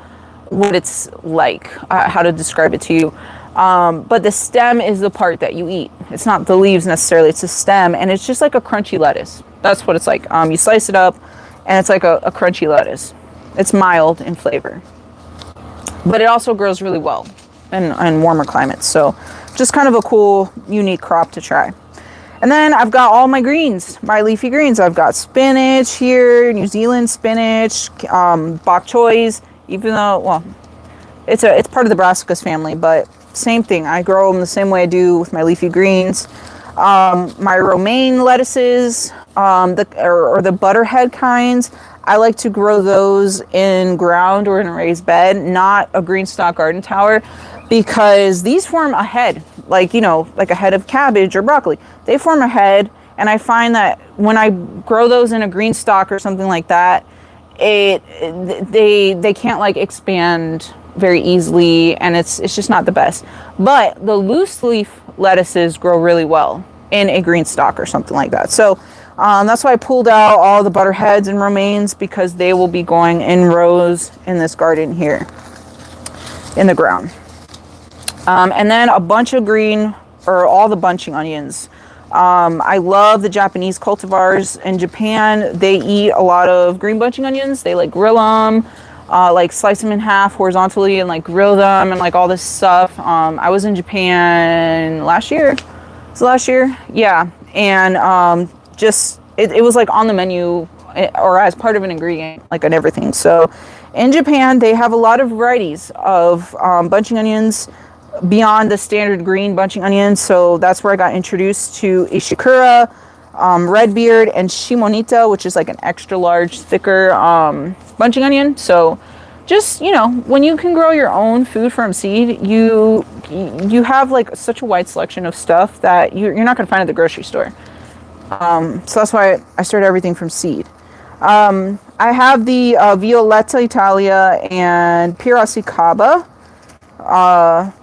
what it's like, how to describe it to you. But the stem is the part that you eat. It's not the leaves necessarily, it's the stem, and it's just like a crunchy lettuce. That's what it's like. You slice it up and it's like a crunchy lettuce. It's mild in flavor. But it also grows really well in warmer climates. So just kind of a cool, unique crop to try. And then I've got all my greens, my leafy greens. I've got spinach here, New Zealand spinach, bok choys, even though, well, it's part of the brassicas family, but same thing. I grow them the same way I do with my leafy greens. My romaine lettuces, the butterhead kinds, I like to grow those in ground or in a raised bed, not a green stock garden tower, because these form a head, like, like a head of cabbage or broccoli. They form a head, and I find that when I grow those in a green stock or something like that, they can't like expand very easily, and it's just not the best. But the loose leaf lettuces grow really well in a green stock or something like that. So that's why I pulled out all the butterheads and romaines, because they will be going in rows in this garden here in the ground. And then a bunch of green, or all the bunching onions. I love the Japanese cultivars. In Japan, they eat a lot of green bunching onions. They like grill them, like slice them in half horizontally and like grill them and like all this stuff. I was in Japan last year. Yeah. And it was like on the menu or as part of an ingredient, like on everything. So in Japan, they have a lot of varieties of bunching onions beyond the standard green bunching onions. So that's where I got introduced to Ishikura, Redbeard, and Shimonita, which is like an extra large, thicker bunching onion. So just, when you can grow your own food from seed, you have like such a wide selection of stuff that you're not going to find at the grocery store. So that's why I started everything from seed. I have the Violetta Italia and Piracicaba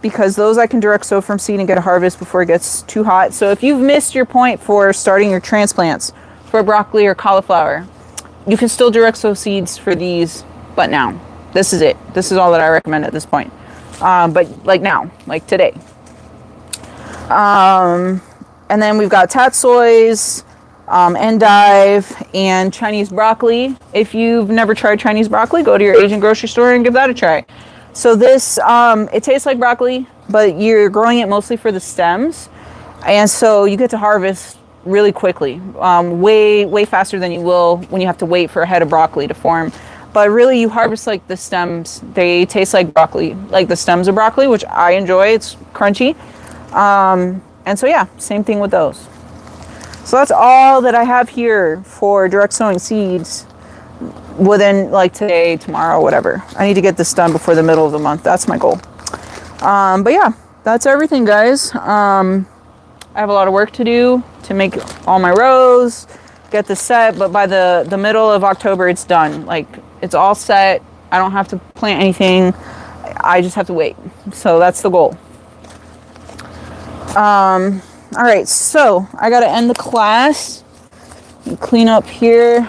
because those I can direct sow from seed and get a harvest before it gets too hot. So if you've missed your point for starting your transplants for broccoli or cauliflower, you can still direct sow seeds for these, but now. This is it. This is all that I recommend at this point. But like now, like today. And then we've got tatsoys, endive, and Chinese broccoli. If you've never tried Chinese broccoli, go to your Asian grocery store and give that a try. So this, it tastes like broccoli, but you're growing it mostly for the stems. And so you get to harvest really quickly, way faster than you will when you have to wait for a head of broccoli to form. But really you harvest like the stems. They taste like broccoli, like the stems of broccoli, which I enjoy. It's crunchy. And so yeah, same thing with those. So that's all that I have here for direct sowing seeds within like today, tomorrow, whatever. I need to get this done before the middle of the month. That's my goal. But yeah, that's everything, guys. I have a lot of work to do to make all my rows, get this set, but by the middle of October, it's done. Like, it's all set. I don't have to plant anything. I just have to wait. So that's the goal. All right, so I got to end the class and clean up here.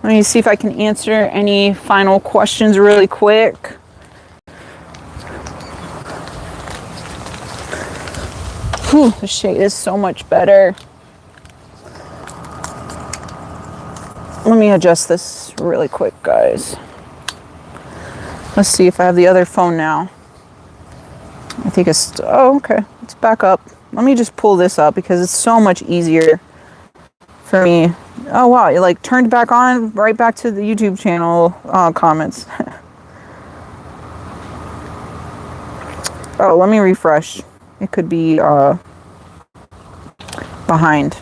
Let me see if I can answer any final questions really quick. Whew, the shade is so much better. Let me adjust this really quick, guys. Let's see if I have the other phone now. I think it's, oh, okay, it's back up. Let me just pull this up because it's so much easier for me. Oh, wow, it like turned back on, right back to the YouTube channel comments. Oh, let me refresh. It could be behind.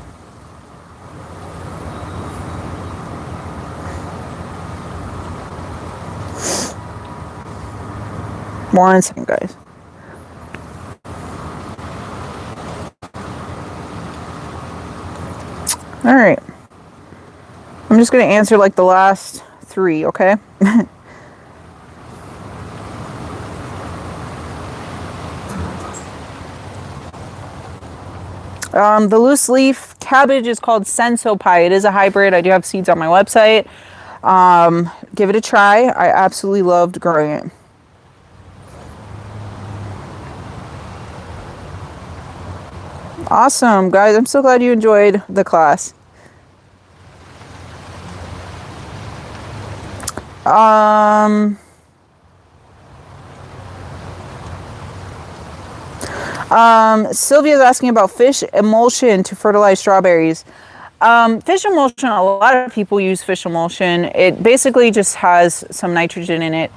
One second, guys. All right. I'm just going to answer like the last three, okay? The loose leaf cabbage is called Senso Pie. It is a hybrid. I do have seeds on my website. Give it a try. I absolutely loved growing it. Awesome, guys. I'm so glad you enjoyed the class. Sylvia's asking about fish emulsion to fertilize strawberries. Fish emulsion, a lot of people use fish emulsion. It basically just has some nitrogen in it.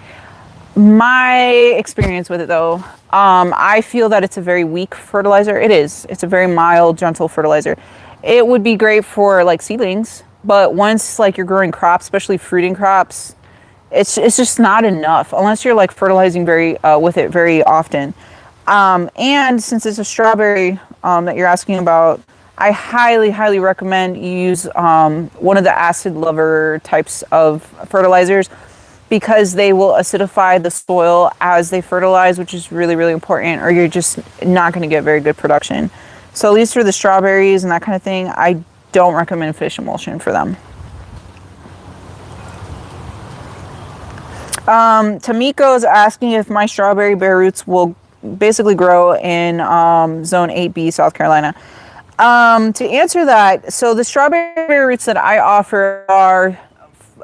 My experience with it, though, I feel that it's a very weak fertilizer. It is. It's a very mild, gentle fertilizer. It would be great for like seedlings, but once like you're growing crops, especially fruiting crops, it's just not enough unless you're like fertilizing with it very often. And since it's a strawberry that you're asking about, I highly recommend you use one of the acid lover types of fertilizers, because they will acidify the soil as they fertilize, which is really important, or you're just not going to get very good production. So at least for the strawberries and that kind of thing, I don't recommend fish emulsion for them. Tamiko is asking if my strawberry bare roots will basically grow in zone 8B, South Carolina. To answer that, so the strawberry bare roots that I offer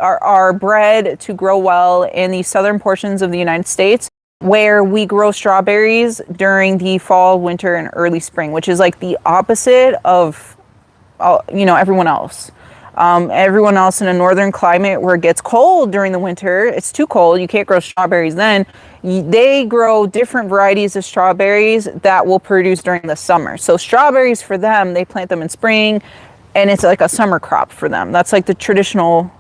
are bred to grow well in the southern portions of the United States, where we grow strawberries during the fall, winter, and early spring, which is like the opposite of everyone else. Everyone else in a northern climate where it gets cold during the winter, it's too cold, you can't grow strawberries then. They grow different varieties of strawberries that will produce during the summer. So strawberries for them, they plant them in spring, and it's like a summer crop for them. That's like the traditional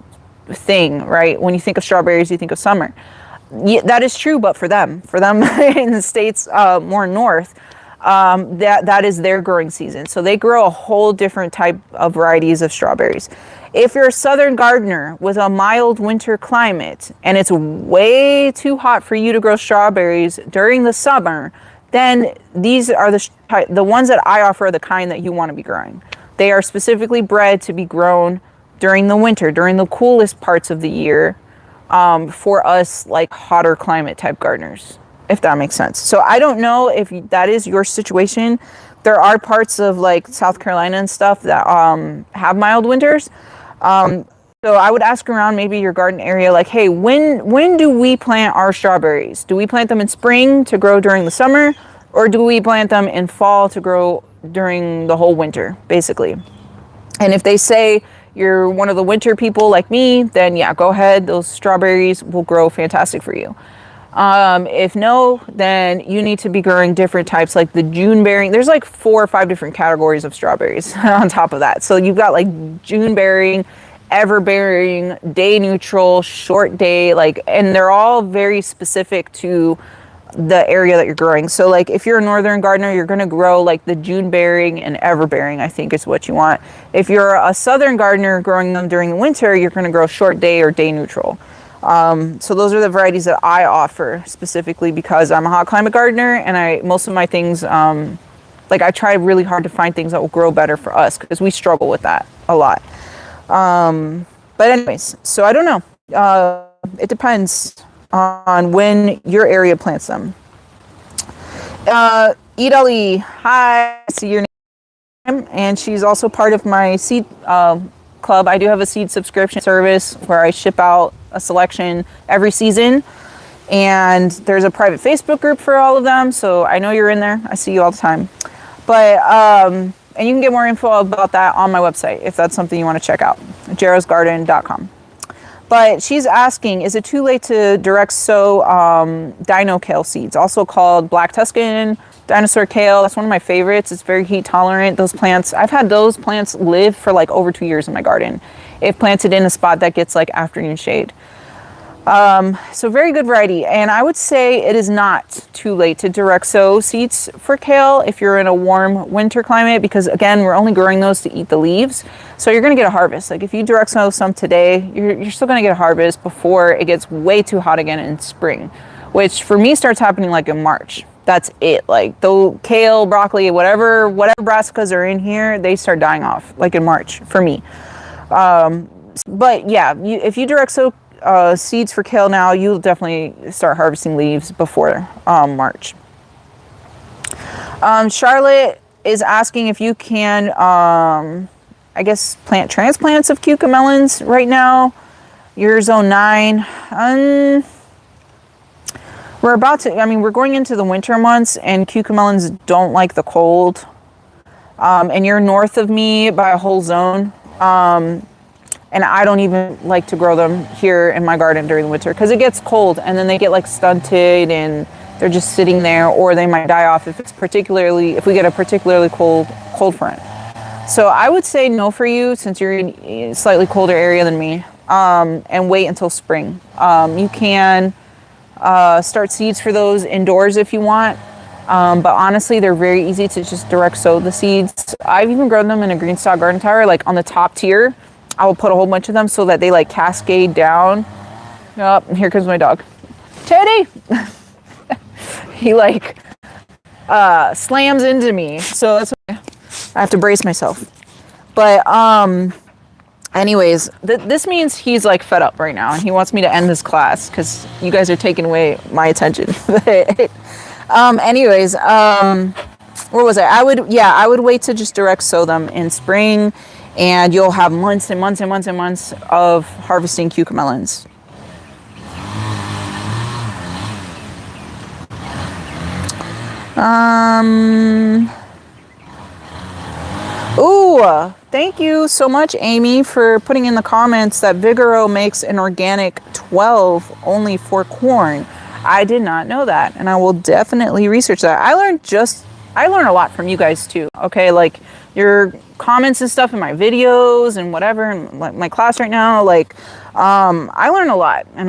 thing, right? When you think of strawberries, you think of summer. Yeah, that is true, but for them in the states more north, that is their growing season. So they grow a whole different type of varieties of strawberries. If you're a southern gardener with a mild winter climate and it's way too hot for you to grow strawberries during the summer, then these are the ones that I offer are the kind that you want to be growing. They are specifically bred to be grown during the winter, during the coolest parts of the year, for us like hotter climate type gardeners, if that makes sense. So I don't know if that is your situation. There are parts of like South Carolina and stuff that have mild winters. So I would ask around maybe your garden area, like, hey, when do we plant our strawberries? Do we plant them in spring to grow during the summer, or do we plant them in fall to grow during the whole winter, basically? And if they say you're one of the winter people like me, then yeah, go ahead. Those strawberries will grow fantastic for you. If no, then you need to be growing different types, like the June bearing. There's like 4 or 5 different categories of strawberries on top of that. So you've got like June bearing, ever bearing, day neutral, short day, like, and they're all very specific to the area that you're growing. So like if you're a northern gardener, you're going to grow like the June bearing and ever bearing, I think is what you want. If you're a southern gardener growing them during the winter, you're going to grow short day or day neutral. So those are the varieties that I offer specifically because I'm a hot climate gardener, and most of my things, like I try really hard to find things that will grow better for us because we struggle with that a lot. But anyways, so I don't know. It depends on when your area plants them. Idali, hi, I see your name, and she's also part of my seed club. I do have a seed subscription service where I ship out a selection every season, and there's a private Facebook group for all of them, so I know you're in there. I see you all the time. But and you can get more info about that on my website if that's something you want to check out, jarosgarden.com. But she's asking, is it too late to direct sow dino kale seeds, also called black Tuscan, dinosaur kale? That's one of my favorites. It's very heat tolerant. Those plants, I've had those plants live for like over 2 years in my garden if planted in a spot that gets like afternoon shade. So very good variety. And I would say it is not too late to direct sow seeds for kale if you're in a warm winter climate, because again, we're only growing those to eat the leaves. So you're going to get a harvest. Like if you direct sow some today, you're still going to get a harvest before it gets way too hot again in spring, which for me starts happening like in March. That's it. Like the kale, broccoli, whatever brassicas are in here, they start dying off like in March for me. But yeah, if you direct sow seeds for kale now, you'll definitely start harvesting leaves before March. Charlotte is asking if you can, I guess, plant transplants of cucamelons right now. You're zone 9. We're going into the winter months, and cucamelons don't like the cold. And you're north of me by a whole zone. And I don't even like to grow them here in my garden during the winter because it gets cold, and then they get like stunted and they're just sitting there, or they might die off if we get a particularly cold front. So I would say no for you since you're in a slightly colder area than me, and wait until spring. You can start seeds for those indoors if you want. But honestly, they're very easy to just direct sow the seeds. I've even grown them in a green stock garden tower, like on the top tier. I will put a whole bunch of them so that they like cascade down. Oh, here comes my dog. Teddy! He like slams into me. So that's why I have to brace myself. But anyways, this means he's like fed up right now and he wants me to end this class because you guys are taking away my attention. Anyways, where was I? I would wait to just direct sow them in spring, and you'll have months and months and months and months of harvesting cucamelons. Ooh, thank you so much, Amy, for putting in the comments that Vigoro makes an organic 12 only for corn. I did not know that, and I will definitely research that. I learn a lot from you guys too. Okay, like your comments and stuff in my videos and whatever, and like my class right now, like I learn a lot, and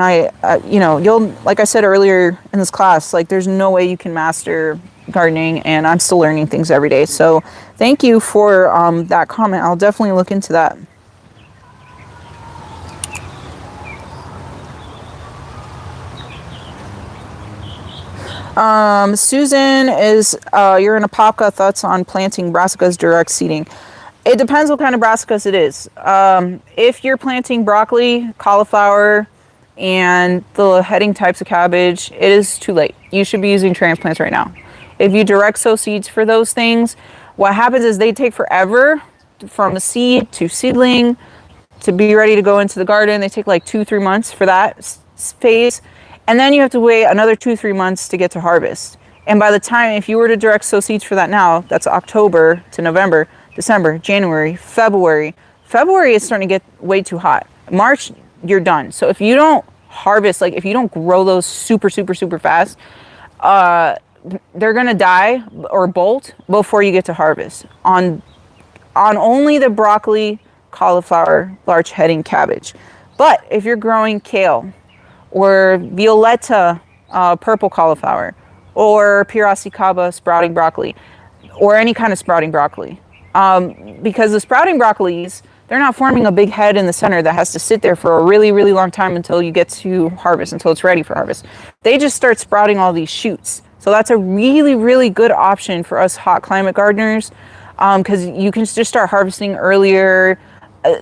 you'll, like I said earlier in this class, like there's no way you can master gardening, and I'm still learning things every day. So thank you for that comment. I'll definitely look into that. Susan is, you're in Apopka, thoughts on planting brassicas direct seeding. It depends what kind of brassicas it is. If you're planting broccoli, cauliflower, and the heading types of cabbage, it is too late. You should be using transplants right now. If you direct sow seeds for those things, what happens is they take forever from a seed to seedling to be ready to go into the garden. They take like 2-3 months for that phase. And then you have to wait another 2-3 months to get to harvest. And by the time, if you were to direct sow seeds for that now, that's October to November, December, January, February. February is starting to get way too hot. March, you're done. So if you don't harvest, like if you don't grow those super fast, they're gonna die or bolt before you get to harvest on only the broccoli, cauliflower, large heading cabbage. But if you're growing kale or violeta, purple cauliflower, or brassicas sprouting broccoli, or any kind of sprouting broccoli, because the sprouting broccolis, they're not forming a big head in the center that has to sit there for a really long time until you get to harvest, until it's ready for harvest. They just start sprouting all these shoots. So that's a really good option for us hot climate gardeners, because you can just start harvesting earlier.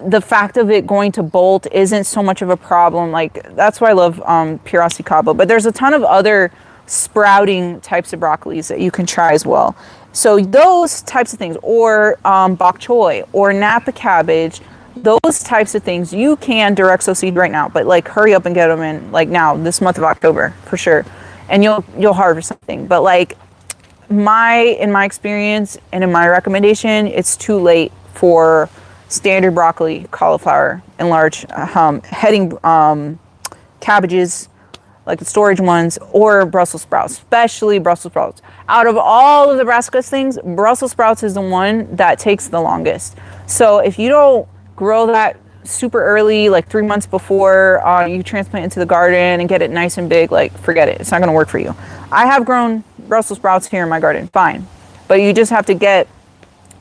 The fact of it going to bolt isn't so much of a problem. Like, that's why I love brassicas. But there's a ton of other sprouting types of broccolis that you can try as well. So those types of things, or bok choy or Napa cabbage, those types of things you can direct sow seed right now. But like, hurry up and get them in like now, this month of October for sure, and you'll harvest something. But like, in my experience and in my recommendation, it's too late for standard broccoli, cauliflower, and large heading cabbages, like the storage ones, or Brussels sprouts, especially Brussels sprouts. Out of all of the brassicas things, Brussels sprouts is the one that takes the longest. So if you don't grow that super early, like 3 months before you transplant into the garden and get it nice and big, like, forget it. It's not going to work for you. I have grown Brussels sprouts here in my garden, fine. But you just have to get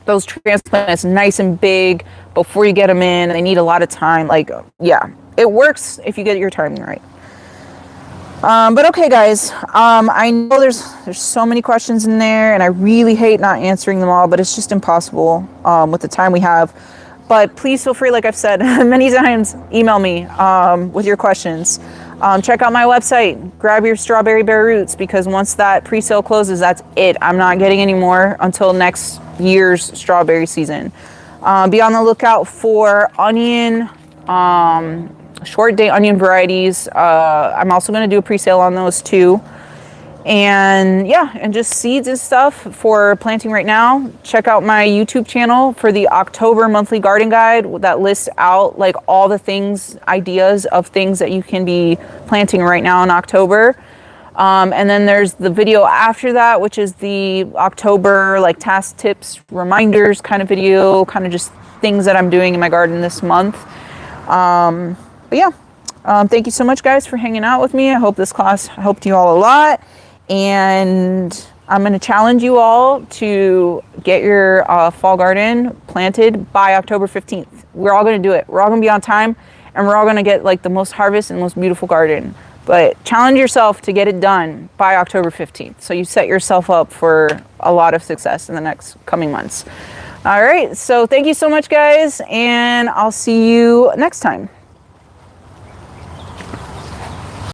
those transplants nice and big before you get them in. They need a lot of time. Like, yeah, it works if you get your timing right. But okay, guys, I know there's so many questions in there, and I really hate not answering them all, but it's just impossible with the time we have. But please feel free, like I've said many times, email me with your questions. Check out my website, grab your strawberry bare roots, because once that pre-sale closes, that's it. I'm not getting any more until next year's strawberry season. Be on the lookout for onion, short day onion varieties. I'm also going to do a pre-sale on those too. And yeah, and just seeds and stuff for planting right now. Check out my YouTube channel for the October monthly garden guide that lists out like all the things, ideas of things that you can be planting right now in October. And then there's the video after that, which is the October like task tips, reminders kind of video, kind of just things that I'm doing in my garden this month. But yeah, thank you so much, guys, for hanging out with me. I hope this class helped you all a lot. And I'm going to challenge you all to get your fall garden planted by October 15th. We're all going to do it. We're all going to be on time, and we're all going to get like the most harvest and most beautiful garden. But challenge yourself to get it done by October 15th. So you set yourself up for a lot of success in the next coming months. All right. So thank you so much, guys. And I'll see you next time.